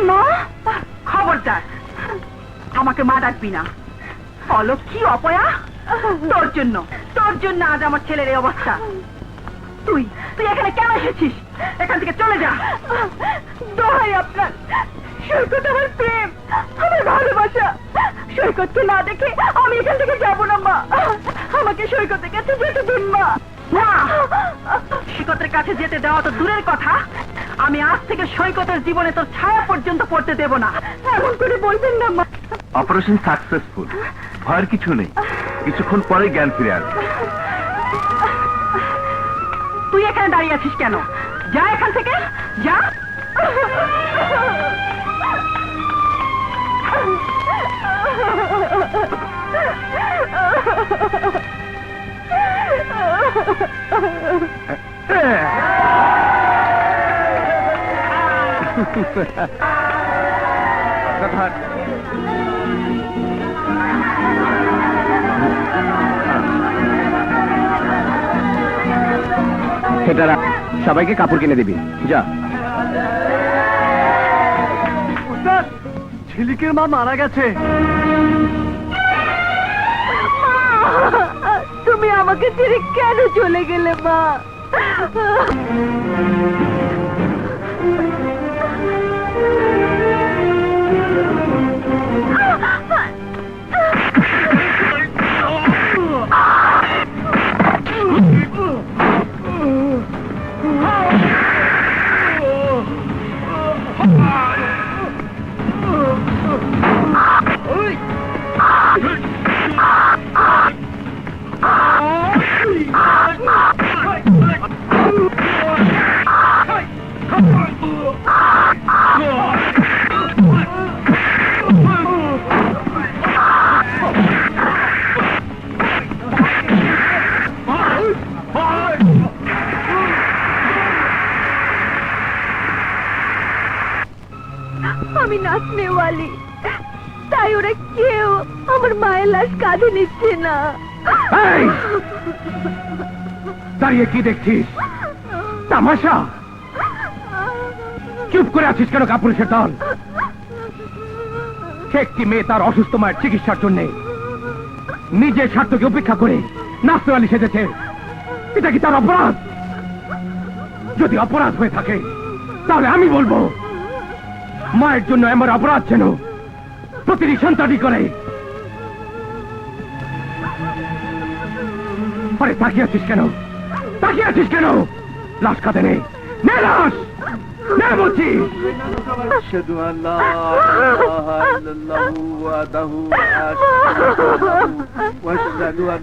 মা, খবরদার আমাকে মা ডাকবি না। অলক্ষী অপয়া, তোর জন্য আজ আমার ছেলের এই অবস্থা। তুই এখানে কেন এসেছিস? এখান থেকে চলে যা। দোহাই আপনার, সৈকত আমার প্রেম, আমার ভালোবাসা। সৈকতকে না দেখে আমি এখান থেকে যাব না মা। আমাকে সৈকতের কাছে যেতে দিন মা। না, সৈকতের কাছে যেতে দেওয়া তো দূরের কথা, আমি আজ থেকে সৈকতের জীবনে তোর ছায়া পর্যন্ত পড়তে দেব না। এমন করে বলবেন না মা। অপারেশন সাকসেসফুল, ভয়ের কিছু নেই, কিছুক্ষণ পরে জ্ঞান ফিরে আসবে। তুই এখানে দাঁড়িয়ে আছিস কেন? যা এখান থেকে, যা। সেটা সবাইকে কাপড় কিনে দিবি যা। ঝিলিকের মা মারা গেছে। তুমি আমাকে ছেড়ে কেন চলে গেলে মা? আমি নাচনেওয়ালি, তাই ওরা কেউ আমার মায়ের লাশ কাঁধে নিচ্ছে না। দাঁড়িয়ে কি দেখছিস? তামাশা? চুপ করে আছিস কেন কাপুরুষের দল? একটি মেয়ে তার অসুস্থ মায়ের চিকিৎসার জন্য নিজের স্বার্থকে উপেক্ষা করে নাচনেওয়ালি সেজেছে। এটা কি তার অপরাধ? যদি অপরাধ হয়ে থাকে তাহলে আমি বলবো মায়ের জন্য আমার অপরাধ যেন প্রতিটি সন্তানই করে। আরে তাকিয়ে আছিস কেন? তাকিয়ে আছিস কেন? লাশ কাঁধে নেই, নে লাশ, নে বলছি। أشهد أن لا إله إلا الله وحده لا شريك له وأشهد أن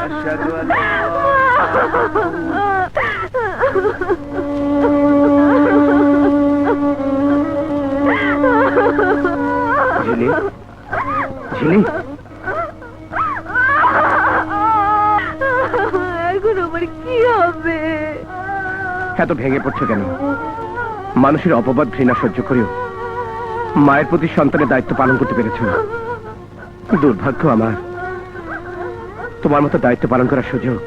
أشهد أن ঝিলি, ঝিলি, এখন আমার কি হবে? এত ভেঙে পড়ছে কেন? মানুষের অপবাদ ঘৃণা সহ্য করেও মায়ের প্রতি সন্তানের দায়িত্ব পালন করতে পেরেছ। দুর্ভাগ্য আমার, তোমার মতো দায়িত্ব পালন করার সুযোগ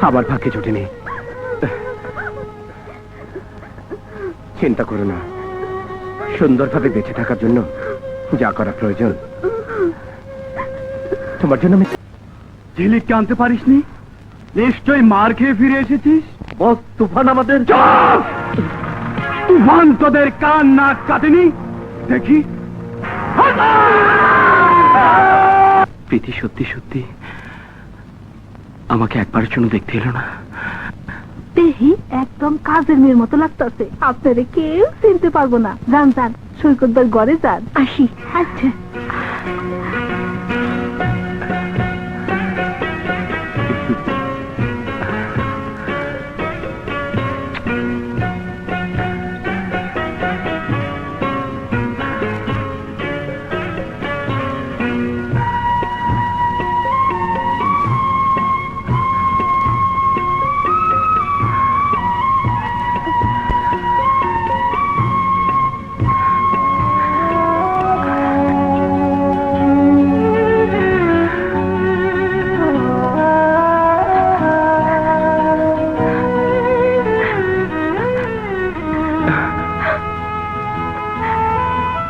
আমার ভাগ্যে জোটেনি। চিন্তা করো না, সুন্দরভাবে বেঁচে থাকার জন্য যা করা প্রয়োজন তোমার জন্য আমি। ঝিলিককে আনতে পারিসনি? নিশ্চয়ই মার খেয়ে ফিরে এসেছিস। বস, তুফান আমাদের। তুফান তোদের কান নাক কাটেনি দেখি। প্রীতি সত্যি সত্যি আমাকে একবারের জন্য দেখতে এলো না। দেহি একদম কাজের মেয়ের মতো লাগতেছে। আপনারে কেউ চিনতে পারবো না। যান যান, সৈকতদার ঘরে যান। আসি। আচ্ছা।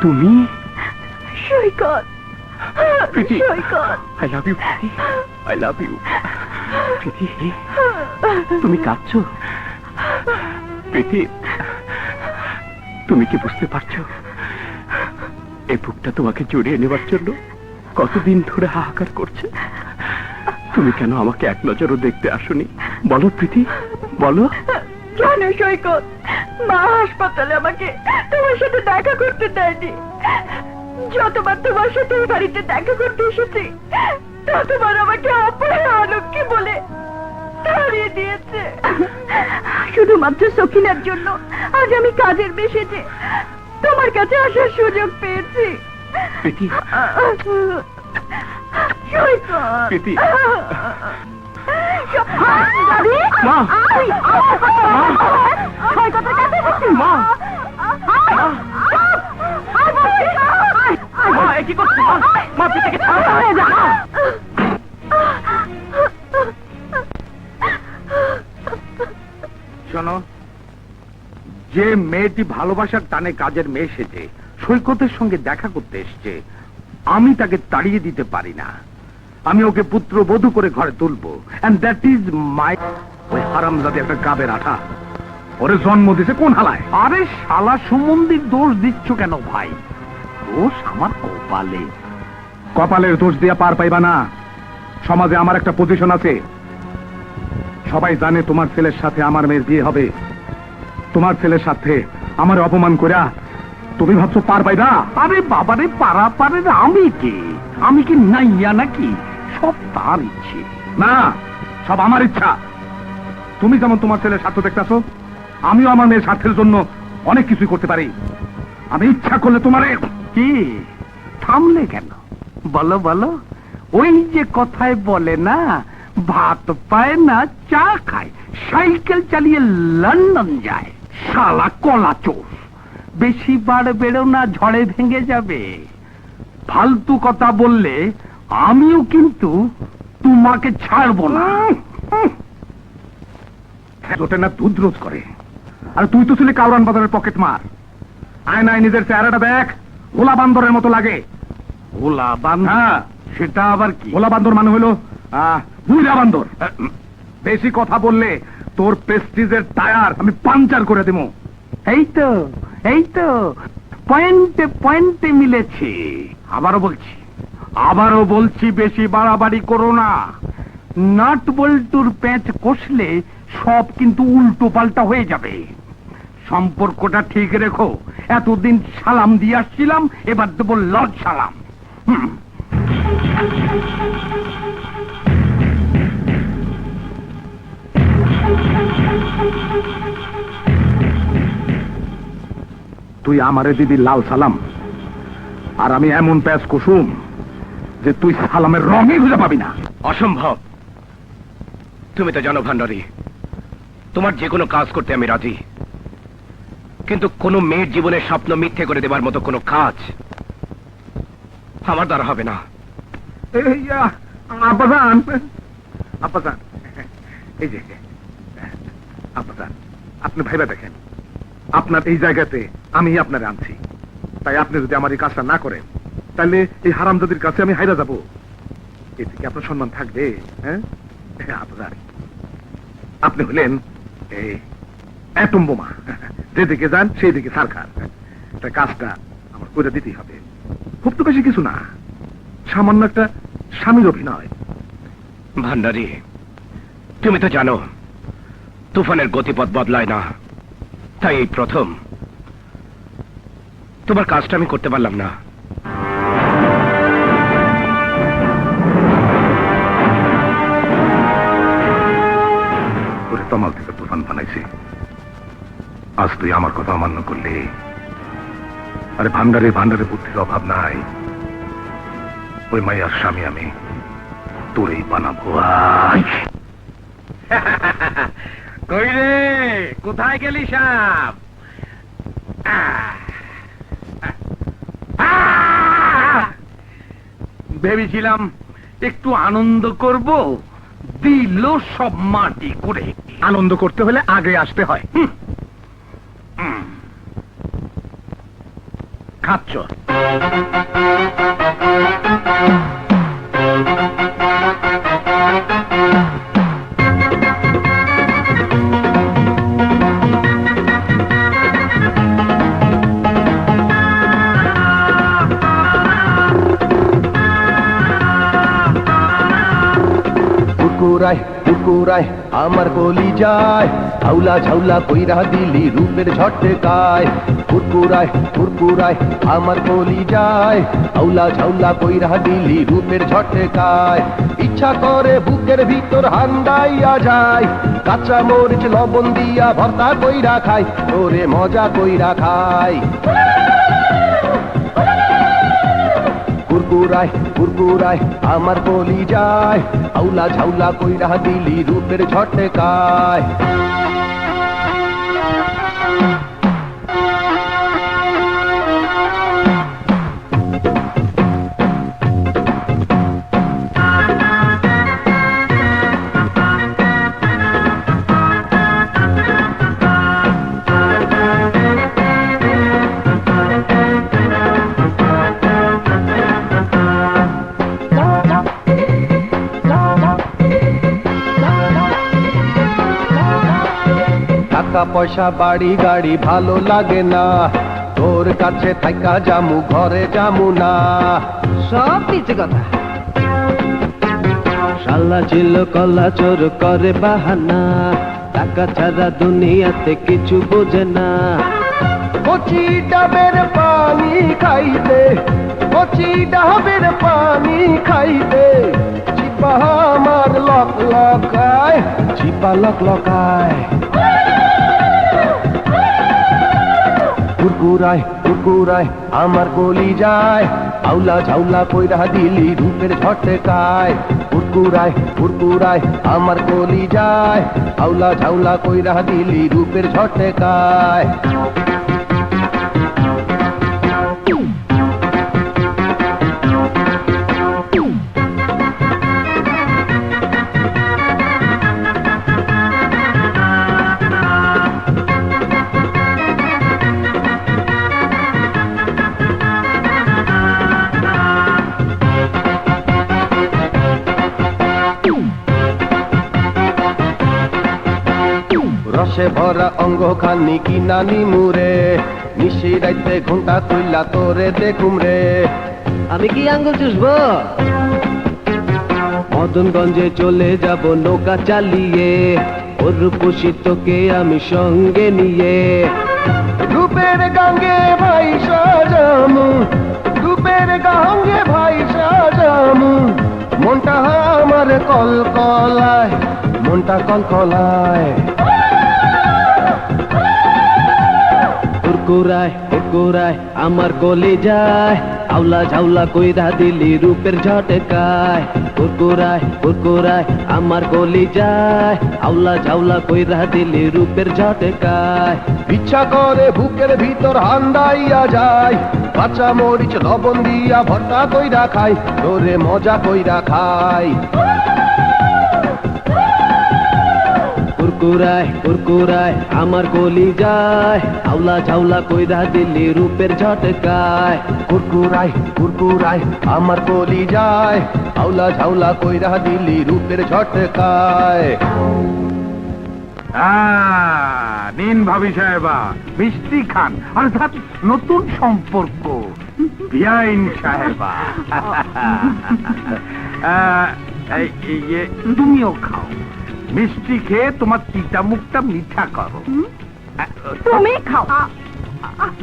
তুমি? Saikat, Priti, Saikat, I love you Priti, I love you Priti. তুমি কাঁদছো? প্রীতি, তুমি কি বুঝতে পারছো এই বুকটা তোমাকে জড়িয়ে নেবার জন্য কতদিন ধরে হাহাকার করছে? তুমি কেন আমাকে এক নজরও দেখতে আসোনি? বলো প্রীতি, বলো। কেন সৈকত? মা হাসপাতালে আমাকে তোমার সাথে দেখা করতে দেয়নি। যতবার তোমার সাথে এই বাড়িতে দেখা করতে এসেছি ততবার আমাকে অপরাধ অলক্ষী বলে তাড়িয়ে দিয়েছে। শুধুমাত্র সখিনার জন্য আজ আমি কাজের বেশেছে তোমার কাছে আসার সুযোগ পেয়েছি। প্রীতি, সৈকত, প্রীতি, মা! মা! কি করছো মা? পিতাকে শোনো, যে মেয়েটি ভালোবাসার টানে কাজের মেয়ে সেজে সৈকতের সঙ্গে দেখা করতে এসছে, আমি তাকে তাড়িয়ে দিতে পারি না। আমি ওকে পুত্র বধূ করে ঘরে তুলবো, এন্ড দ্যাট ইজ মাই। ওই হারামজাদী একটা গাবের আঠা, ওরে জন্ম দিছে কোন হালায়? আরে শালা সম্বন্ধীর দোষ দিচ্ছ কেন ভাই? দোষ আমার কপালে। কপালের দোষ দিয়া পার পাইবা না। সমাজে আমার একটা পজিশন আছে। সবাই জানে তোমার ছেলের সাথে আমার মেয়ের বিয়ে হবে। তোমার ছেলের সাথে আমার অপমান কইরা তুমি ভাবছো পার পাইবা? আরে বাবারে, পারা পারে আমি কি নাইয়া নাকি? সব তার ইচ্ছে। না, সব আমার ইচ্ছা। তুমি যেমন তোমার ছেলের স্বার্থ দেখতেছো, আমিও আমার মেয়ের স্বার্থের জন্য অনেক কিছুই করতে পারি। আমি ইচ্ছা করলে তোমারে। কি থামলে কেন? বলো বলো। ওই যে কথায় বলে না, ভাত পায় না চা খায়, সাইকেল চালিয়ে লন্ডন যায়। শালা কলা চোর, বেশি বার বেরো না, ঝড়ে ভেঙে যাবে। ফালতু কথা বললে আমিও কিন্তু তোমাকে ছাড়বো না। জোটে না দুধ রোজ করে, আর তুই তো ছিলি কাউরান বাজারের পকেট মার। আয়নায় নিজের চেহারাটা দেখ, ভোলা বান্দরের মতো লাগে। ভোলা বান্দর? হ্যাঁ, সেটা আবার কি? ভোলা বান্দর মানে হলো বুইরা বান্দর। বেশি কথা বললে তোর প্রেস্টিজের টায়ার আমি পাঞ্চার করে দেব। এই তো পয়েন্টে পয়েন্টে মিলেছে। আবারও বলছি বেশি বাড়াবাড়ি করো না। নাট বল্টুর প্যাঁচ কষলে সব কিন্তু উল্টো পাল্টা হয়ে যাবে। সম্পর্কটা ঠিক রেখো। এতদিন সালাম দিয়ে আসছিলাম, এবার দেবো লজ সালাম। তুই আমারে দিবি লাল সালাম, আর আমি এমন প্যাঁচ কুসুম যে তুই সালামের রঙই খুঁজে পাবি না। অসম্ভব। তুমি তো জানো ভান্ডারী, তোমার যে কোনো কাজ করতে আমি রাজি, কিন্তু কোনো মেয়ের জীবনের স্বপ্ন মিথ্যে করে দেবার মতো কোনো কাজ আমার দ্বারা হবে না। আব্বাজান, আব্বাজান, এই যে আব্বাজান, আপনি ভাইবা দেখেন, আপনার এই জায়গাতে আমি আপনারে আনছি। তাই আপনি যদি আমার এই কাজটা না করেন, তাহলে এই হারামজাদির কাছে আমি হাইরা যাব। এতে কি আপনার সম্মান থাকবে? হ্যাঁ আব্বাজান, আপনি হলেন এই অ্যাটম বোমা, যেদিকে যান সেই দিকে সারখার। তাই কাজটা আমার করে দিতেই হবে। খুব তো বেশি কিছু না, সামান্য একটা স্বামীর অভিনয়। ভান্ডারী, তুমি তো জানো তুফানের গতিপথ বদলায় না। তাই এই প্রথম তোমার কাজটা আমি করতে পারলাম না। ওরে তমাল থেকে তুফান বানাইছি, আজ তুই আমার কথা অমান্য করলি। আরে ভান্ডারে ভান্ডারে বুদ্ধির অভাব নাই। ওই মাইয়ার স্বামী আমি তোরেই বানাবো। কই রে, কোথায় গেলি সাপ? ভেবেছিলাম একটু আনন্দ করব, দিল সব মাটি করে। আনন্দ করতে হলে আগে আসতে হয়। খাচ্ছ? কুকুরায় কুকুরায় আমার কলি যায়, ঝাউলা ঝাউলা কইরা দিলি রূপের ঝটকায়। কুরকুরায় কুরকুরায় আমার কলি যায়, ঝাউলা ঝাউলা কইরা দিলি রূপের ঝটকায়। ইচ্ছা করে বুকের ভিতর হান্দাইয়া যায়, কাঁচা মরিচ লবণ দিয়া ভর্তা কইরা খাই, ওরে মজা কইরা খাই। কুরকুরায় কুরকুরায় আমার কলি যায় আউলা ঝাউলা কইরা দিলি রূপের ঝটকায় টাকা পয়সা বাড়ি গাড়ি ভালো লাগে না তোর কাছে থাকা জামু ঘরে জামু না সব পিছে কথা। শালা ছিল কলা চোর করে বাহানা টাকা ছাড়া দুনিয়াতে কিছু বোঝে না কচি ডাবের পানি খাইতে কচি ডাবের পানি খাইতে চিপা আমার লক লকায় চিপা লক লকায় কুরকুরায় কুরকুরায় আমার কলি যায় আউলা ঝাউলা কইরা দিলি রূপের ঝটকায় কুরকুরায় কুরকুরায় আমার কলি যায় আউলা ঝাউলা কইরা দিলি রূপের ঝটকায় রসে ভরা অঙ্গ খানি কি নানি মুরে নিশি রাইতে ঘন্টা তুইলা তোরে দেখুম রে আমি কি আঙ্গুল চুষবো? মদনগঞ্জে চলে যাব নৌকা চালিয়ে ওর খুশি তোকে আমি সঙ্গে নিয়ে রূপের গাঙ্গে ভাই সাজামু রূপের গাঙ্গে ভাই সাজামু মনটা আমার কলকলায় মনটা কলকলায় কুরকুরায় কুরকুরায় আমার কলি যায় আউলা ঝাউলা কইরা দিলি রূপের ঝটকায় কুরকুরায় কুরকুরায় আমার কলি যায় আউলা ঝাউলা কইরা দিলি রূপের ঝটকায় ইচ্ছা করে বুকের ভিতর হান্দাইয়া যায় কাঁচা মরিচ লবণ দিয়া ভর্তা কইরা খাই তোরে মজা কইরা খাই কুরকুরায় কুরকুরায় আমার কলি যায় আউলা ঝাউলা কইরা দিলি রূপের ঝটকায় কুরকুরায় কুরকুরায় আমার কলি যায় আউলা ঝাউলা কইরা দিলি রূপের ঝটকায় নিন ভাবি সাহেবা মিষ্টি খান অর্থাৎ নতুন সম্পর্ক বিয়াইন সাহেবা তুমিও খাও মিষ্টি খেয়ে তোমার তিতা মুখটা মিঠা করো তুমি খাও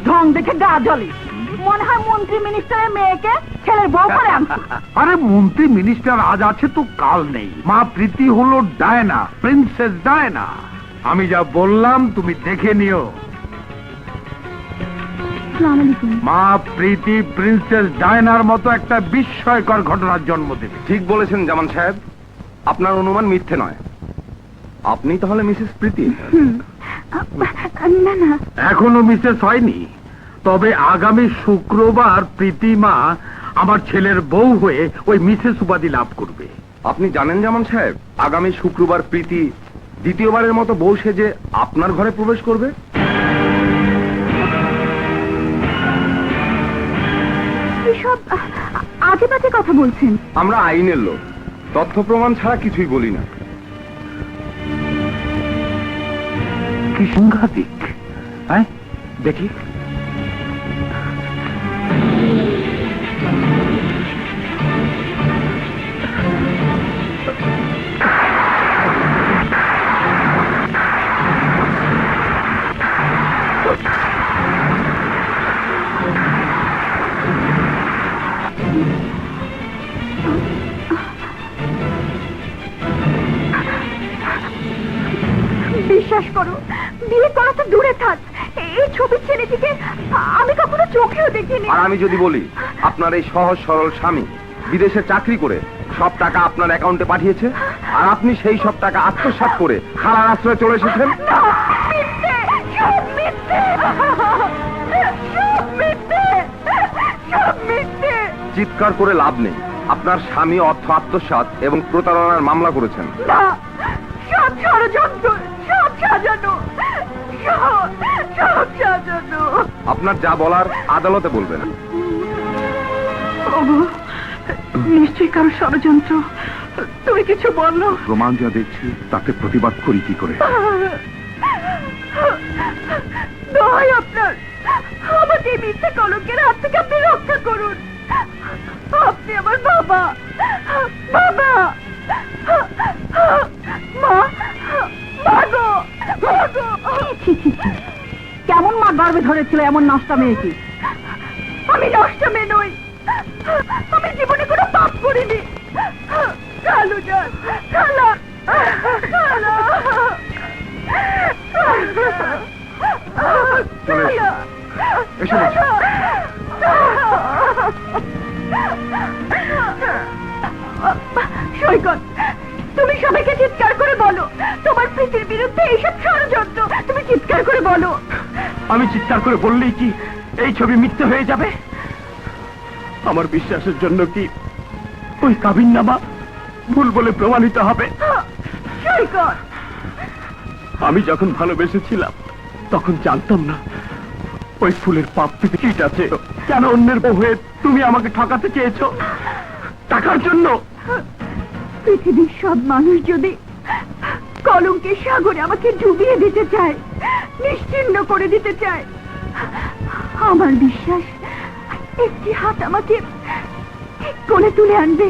ঢং দেখে গা জ্বলে মনে হয় মন্ত্রী মিনিস্টারের মেয়েকে ছেলের বউ করে আনছো আরে মন্ত্রী মিনিস্টার আজ আছে তো কাল নেই মা প্রীতি হলো ডায়না প্রিন্সেস ডায়না আমি যা বললাম তুমি দেখে নিও মা প্রীতি প্রিন্সেস ডায়নার মতো একটা বিস্ময়কর ঘটনার জন্ম দেবে ঠিক বলেছেন জামান সাহেব আপনার অনুমান মিথ্যে নয় আপনি তাহলে মিসেস প্রীতি না না এখনো মিসেস হয়নি তবে আগামী শুক্রবার প্রীতিমা আমার ছেলের বউ হয়ে ওই মিসেস উপাধি লাভ করবে আপনি জানেন জামান সাহেব আগামী শুক্রবার প্রীতি দ্বিতীয়বারের মতো বউ সেজে আপনার ঘরে প্রবেশ করবে এসব আজে বাজে কথা বলছেন আমরা আইনের লোক তথ্য প্রমাণ ছাড়া কিছুই বলি না কি সাংঘাতিক হ্যাঁ দেখি বিশ্বাস করো বিয়ে করা তো দূরে থাক এই ছবির ছেলেটিকে আমি কখনো চোখেও দেখিনি আর আমি যদি বলি আপনি আপনার এই সহজ সরল স্বামী বিদেশে চাকরি করে সব টাকা আপনার অ্যাকাউন্টে পাঠিয়েছে, আর আপনি সেই সব টাকা আত্মসাৎ করে খালার আশ্রয়ে চলে এসেছেন। মিথ্যে, সব মিথ্যে, সব মিথ্যে, সব মিথ্যে। চিৎকার করে লাভ নেই, আপনার স্বামী অর্থ আত্মসাৎ এবং প্রতারণার মামলা করেছেন। না, সব ষড়যন্ত্র, সব সাজানো, সব সাজানো। আপনার যা বলার আদালতে বলবেন। ওগো, নিশ্চয়ই কারো ষড়যন্ত্র। তুমি কিছু বলো। প্রমাণ যা দেখছি তাতে প্রতিবাদ করি কি করে? দোহাই আপনার, আমাকে এই মিথ্যে কলঙ্কের হাত থেকে আপনি রক্ষা করুন। আপনি আমার বাবা, বাবা, মা, মাগো, মাগো। কেমন মা গর্বে ধরেছিল এমন নষ্টা মেয়েকে? আমি নষ্ট মেয়ে নই, আমি জীবনে কোনো পাপ করিনি। কালু যান, খালা, খালা, এসো বলছি। সৈকত, তুমি সবাইকে চিৎকার করে বলো তোমার প্রীতির বিরুদ্ধে এইসব ষড়যন্ত্র। তুমি চিৎকার করে বলো। আমি চিৎকার করে বললেই কি এই ছবি মিথ্যে হয়ে যাবে? আমার বিশ্বাসের জন্য কি ওই কাবিননামা ভুল বলে প্রমাণিত হবে? সৈকত, আমি যখন ভালোবেসেছিলাম তখন জানতাম না ওই ফুলের পাপড়িতে কীট আছে। কেন অন্যের বউ হয়ে তুমি আমাকে ঠকাতে চেয়েছো? টাকার জন্য? পৃথিবীর সব মানুষ যদি কলঙ্কের সাগরে আমাকে ডুবিয়ে দিতে চায়, নিশ্চিহ্ন করে দিতে চায়, আমার বিশ্বাস একটি হাত আমাকে ঠিক করে তুলে আনবে।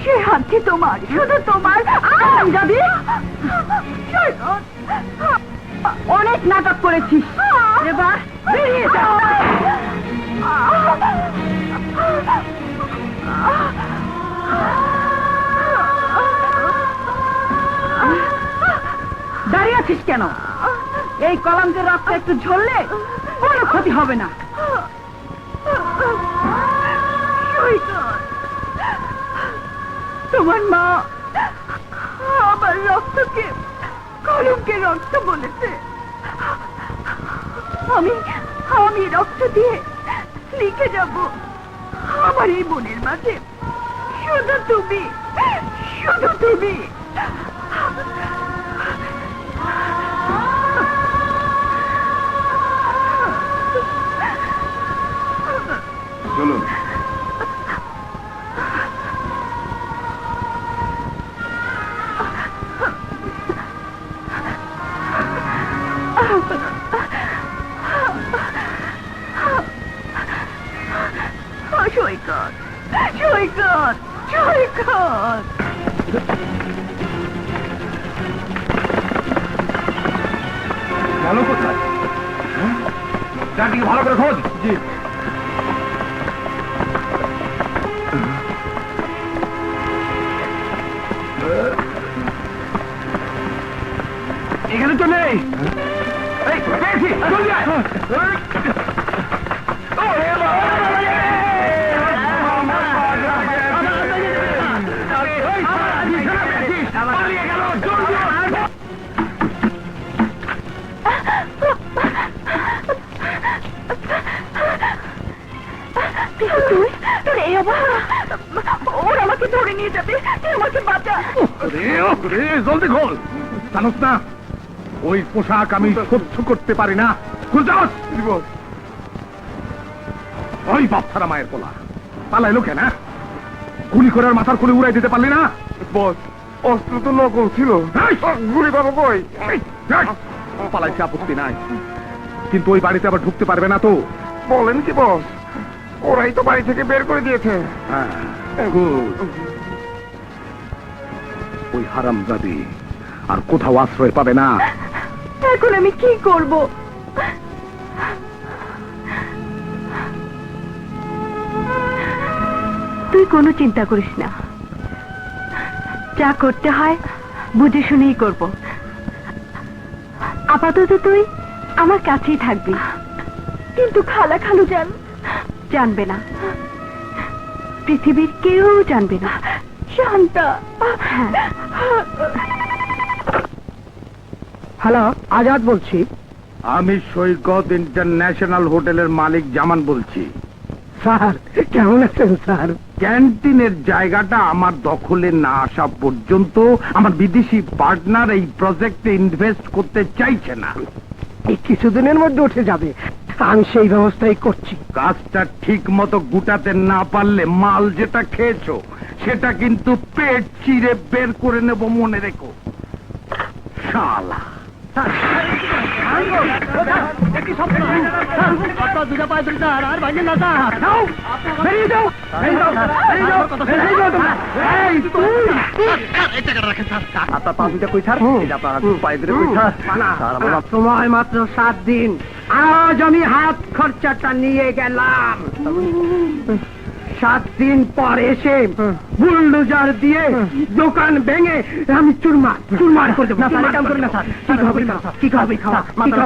সে হাতটি তোমার, শুধু তোমার। যাবি? অনেক নাটক করেছিস, এবার বেরিয়ে যা। দাঁড়িয়ে আছিস কেন? এই কলঙ্কের রক্ত একটু ঝরলে কোনো ক্ষতি হবে না। তোমার মা আমার রক্তকে কলঙ্কের রক্ত বলেছে। আমি রক্ত দিয়ে লিখে যাব আমার এই মনের মাঝে শুধু তুমি, শুধু তুমি। চলুন। সৈকত, সৈকত, সৈকত। গেল কোথায়? চারদিকে ভালো করে খোঁজ। জি। এখানে তো নেই। এই, পেয়েছি, জলদি আয়। ওরা আমাকে ধরে নিয়ে যাবে, তুই আমাকে বাঁচা। জলদি খোল। জানোস না ওই পোশাক আমি সহ্য করতে পারি না। খুল যাস। ওই বাপ ছাড়া মায়ের পোলা পালাইলো কেন? গুলি করে মাথার খুলে উড়াই দিতে পারলি না? বস, অস্ত্র তো নকল ছিল। গুলি পাবো কই? পালাইছে, আপত্তি নাই, কিন্তু ওই বাড়িতে আবার ঢুকতে পারবে না তো। বলেন কি বস? ওরাই তো বাড়ি থেকে বের করে দিয়েছে। ওই হারামজাদি আর কোথাও আশ্রয় পাবে না। এখন আমি কি করব? তুই কোনো চিন্তা করিস না, যা করতে হয় বুঝে শুনেই করব। আপাতত তুই আমার কাছেই থাকবি। কিন্তু খালা, খালু যান, জানবে না, পৃথিবীর কেউ জানবে না। শান্তা। হ্যালো, আজাদ বলছি। আমি সৈকত ইন্টারন্যাশনাল হোটেলের মালিক জামান বলছি। স্যার কেমন আছেন স্যার? ক্যান্টিনের জায়গাটা আমার দখলে না আসা পর্যন্ত আমার বিদেশি পার্টনার এই প্রজেক্টে ইনভেস্ট করতে চাইছে না। এই কিছুদিনের মধ্যে উঠে যাবে, আমি সেই ব্যবস্থাই করছি। কাজটা ঠিক মতো গুটাতে না পারলে মাল যেটা খেয়েছো সেটা কিন্তু পেট চিরে বের করে নেব, মনে রেখো। শালা সময় মাত্র 7 দিন, আজ আমি হাত খরচাটা নিয়ে গেলাম। 7 দিন পর এসে বুলডোজার দিয়ে দোকান ভেঙে আমি চুরমার চুরমার করে দেবো। কি খাবে খাওয়া?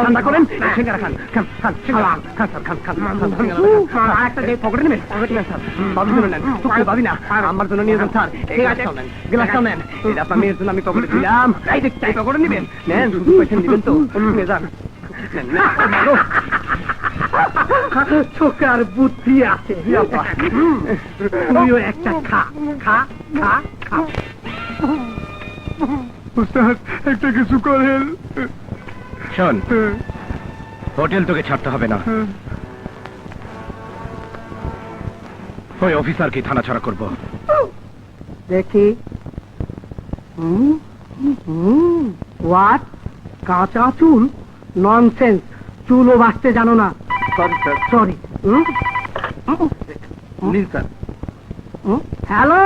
ঠান্ডা করেন, সিঙ্গারা খান, খান খান সিঙ্গারা খান, খান খান খান। একটা যে পকেটে নেবেন, পকেটে নেন স্যার। বাবু জন্য নেন, তুই পাবি না, আমার জন্য নিয়ে যান স্যার। ঠিক আছে, গ্লাসটাও নেন, এটা আপনার মেয়ের জন্য আমি পকেটে দিলাম। এই যে পকেটে নেবেন, নেন, শুধু পয়সা নেবেন তো, নিয়ে যান। ছোকার বুদ্ধি আছে, তুইও একটা খা খা খা খা। একটা কিছু করেন। শোন, হোটেল তোকে ছাড়তে হবে না, ওই অফিসারকে থানা ছাড়া করবো। দেখি, হোয়াট? কাঁচা চুল? ননসেন্স, চুলও বাঁচতে জানো না। Sorry sir, sorry. Please sir. Hello,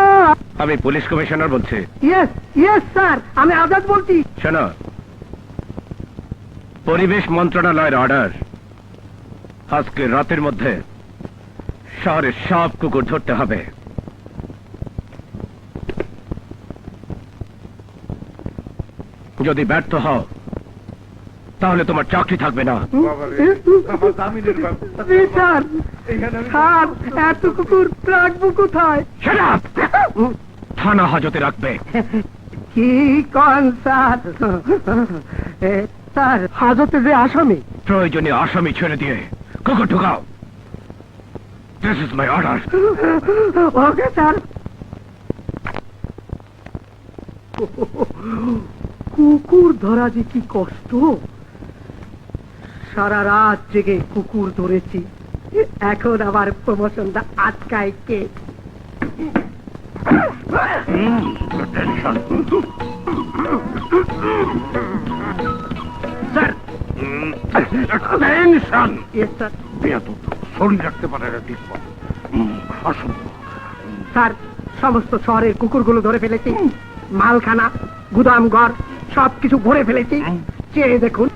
আমি পুলিশ কমিশনার বলছি। ইয়েস ইয়েস স্যার, আমি আজাদ বলছি। শোনো, পরিবেশ মন্ত্রণালয়ের অর্ডার, আজকে রাতের মধ্যে শহরের সব কুকুর ধরতে হবে। যদি ব্যর্থ হও তাহলে তোমার চাকরি থাকবে না। স্যার, স্যার, এত কুকুর রাখবো কোথায়? Shut up! থানা হাজতে রাখবে। কি কন স্যার? স্যার, হাজতে যে আসামি। প্রয়োজনে আসামি ছেড়ে দিয়ে কুকুর ঢুকাও। This is my order. Okay sir. কুকুর ধরা যে কি কষ্ট, সারা রাত জেগে কুকুর ধরেছি, এখন আবার প্রমোশনটা আটকায় কে? Sir, tension. Yes sir. শরীর রাখতে পারে না ঠিক মতো। আসুন স্যার, সমস্ত শহরের কুকুরগুলো ধরে ফেলেছি, মালখানা, গুদাম ঘর সবকিছু ভরে ফেলেছি, চেয়ে দেখুন।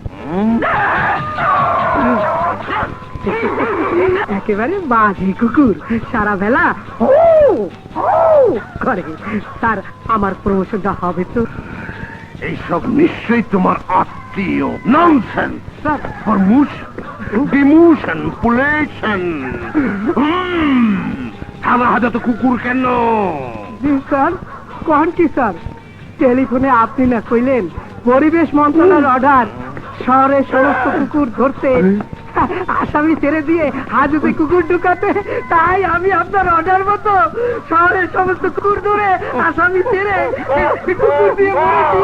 একেবারে বাজে কুকুর, সারা বেলা করে। স্যার, আমার প্রমোশনটা হবে তো? এইসব নিশ্চয়ই তোমার আত্মীয়। ননসেন্স স্যার, প্রমোশন, ডিমোশন, পুলেশন। থানা হাজতে কুকুর কেন? জি স্যার। কোন কি স্যার? টেলিফোনে আপনি না কইলেন পরিবেশ মন্ত্রণালয়ের অর্ডার, শহরের সমস্ত কুকুর ধরতে, আসামি ছেড়ে দিয়ে হাজতে কুকুর ঢুকাতে। তাই আমি আপনার অর্ডার মতো শহরের সমস্ত কুকুর ধরে আসামি ছেড়ে কুকুর দিয়ে বলেছি।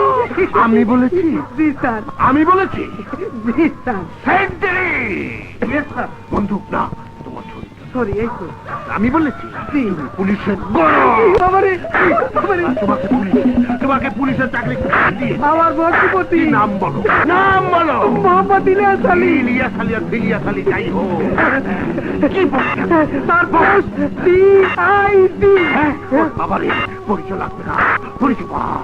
আমি বলেছি? জি স্যার। আমি বলেছি? জি স্যার। Sentry yes sir. বন্দুক না, তোমার ছড়ি। সরি, এই তো আমি বলেছি জি। পুলিশের বাবারে, বাবারে, তোমাকে পুলিশের চাকরি দিয়ে আমার বন্ধুপতি নাম বলো, নাম বলো। মোহাম্মদ ইলিয়াস আলী। ইলিয়াস আলী আর ফিলিয়াস আলী যাই হোক, কি তার পোস্ট CID। বাবা রে, পরিচয় লাগবে না, পরিচয় পাও।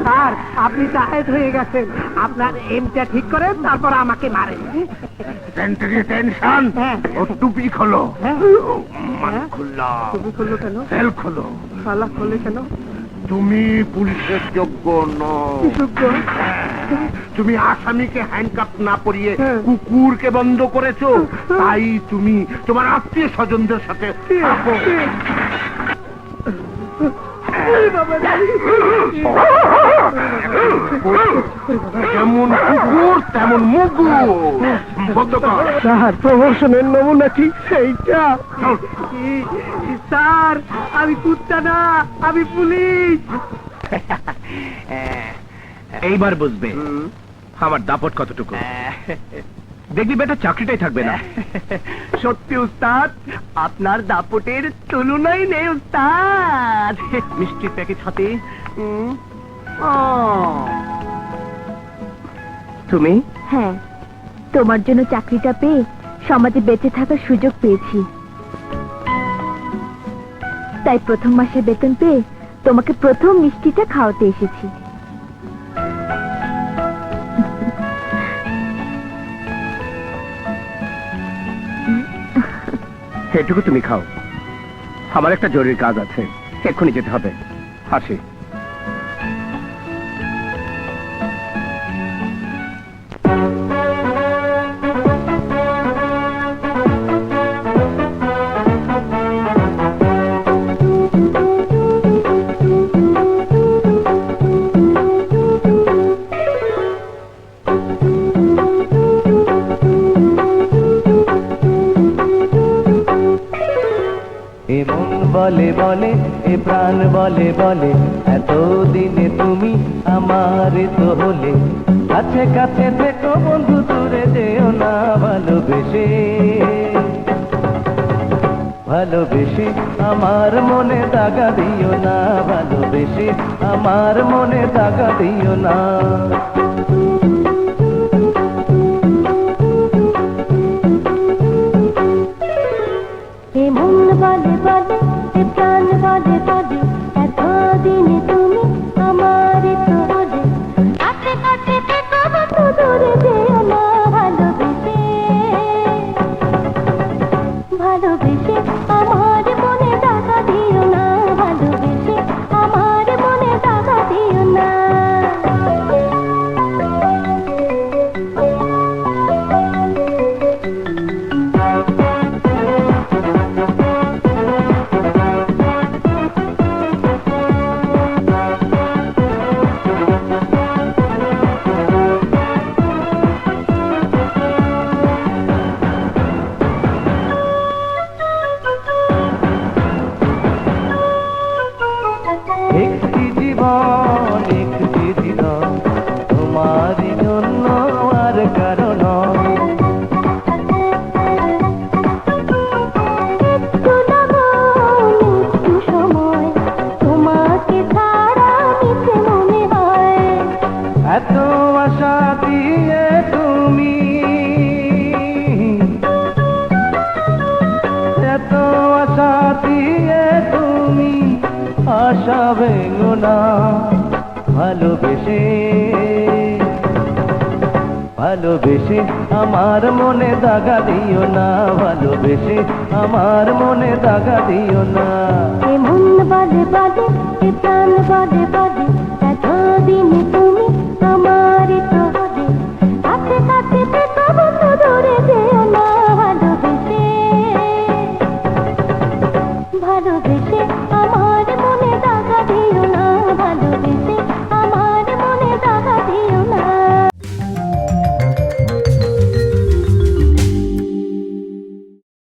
স্যার, আপনি জাহেজ হয়ে গেছেন, আপনার এমটা ঠিক করেন, তারপর আমাকে মারেন। সেন্টারি টেনশন। ও টুপি খোলো, মান খুললা, তুমি খুললো কেন? সেল খোলো। সালা খুললে কেন? তুমি পুলিশের যোগ্য নও। কি যোগ্য? হ্যাঁ। তুমি আসামিকে হ্যান্ডকাপ না পরিয়ে কুকুরকে বন্ধ করেছো, তাই তুমি তোমার আত্মীয় স্বজনদের সাথে থাকো। যেমন কুকুর তেমন মুগু। বন্ধ কর। স্যার প্রমোশনের নমুনা কি সেইটা? স্যার আমি কুত্তা না, আমি পুলিশ। এইবার বুঝবে আমার দাপট কতটুকু। দেখবি বেটা চাকরিটাই থাকবে না। সত্যি উস্তাদ, আপনার দাপটের তুলনাই নেই উস্তাদ। মিষ্টির প্যাকেট হাতে। তুমি? হ্যাঁ, তোমার জন্য চাকরিটা পেয়ে সমাজে বেঁচে থাকার সুযোগ পেয়েছি, তাই প্রথম মাসের বেতন পেয়ে তোমাকে প্রথম মিষ্টিটা খাওয়াতে এসেছি। এটুকু তুমি খাও, আমার একটা জরুরি কাজ আছে, এক্ষুনি যেতে হবে। আসি। এ মন বলে বলে, এ প্রাণ বলে বলে, এতদিনে তুমি আমার তো হলে। কাছে কাছে থেকো বন্ধু, দূরে যেও না। ভালোবেসে ভালোবেসে আমার মনে দাগা দিও না। ভালোবেসে আমার মনে দাগা দিও না। এ মন বলে বলে, এ প্রাণ বলে বলে, এতদিনে তুমি আমার তো হলে। কাছে কাছে থেকো বন্ধু, দূরে যেও না। ভালোবেসে ভালোবেসে আমার মনে দাগা দিও না। ভালোবেসে আমার মনে দাগা দিও না। একটি জীবন, একটি জীবন, তোমারই জন্য আর কারণ। একটু লাগন, একটু সময়, তোমাকে ছাড়া মিছে মনে হয়। এত আশা দিয়ে তুমি, এত আশা দিয়ে তুমি আশা ভেঙো না। ভালোবেসে ভালোবেসে আমার মনে দাগা দিও না। ভালোবেসে আমার মনে দাগা দিও না। এ মন বলে বলে, এ প্রাণ বলে বলে,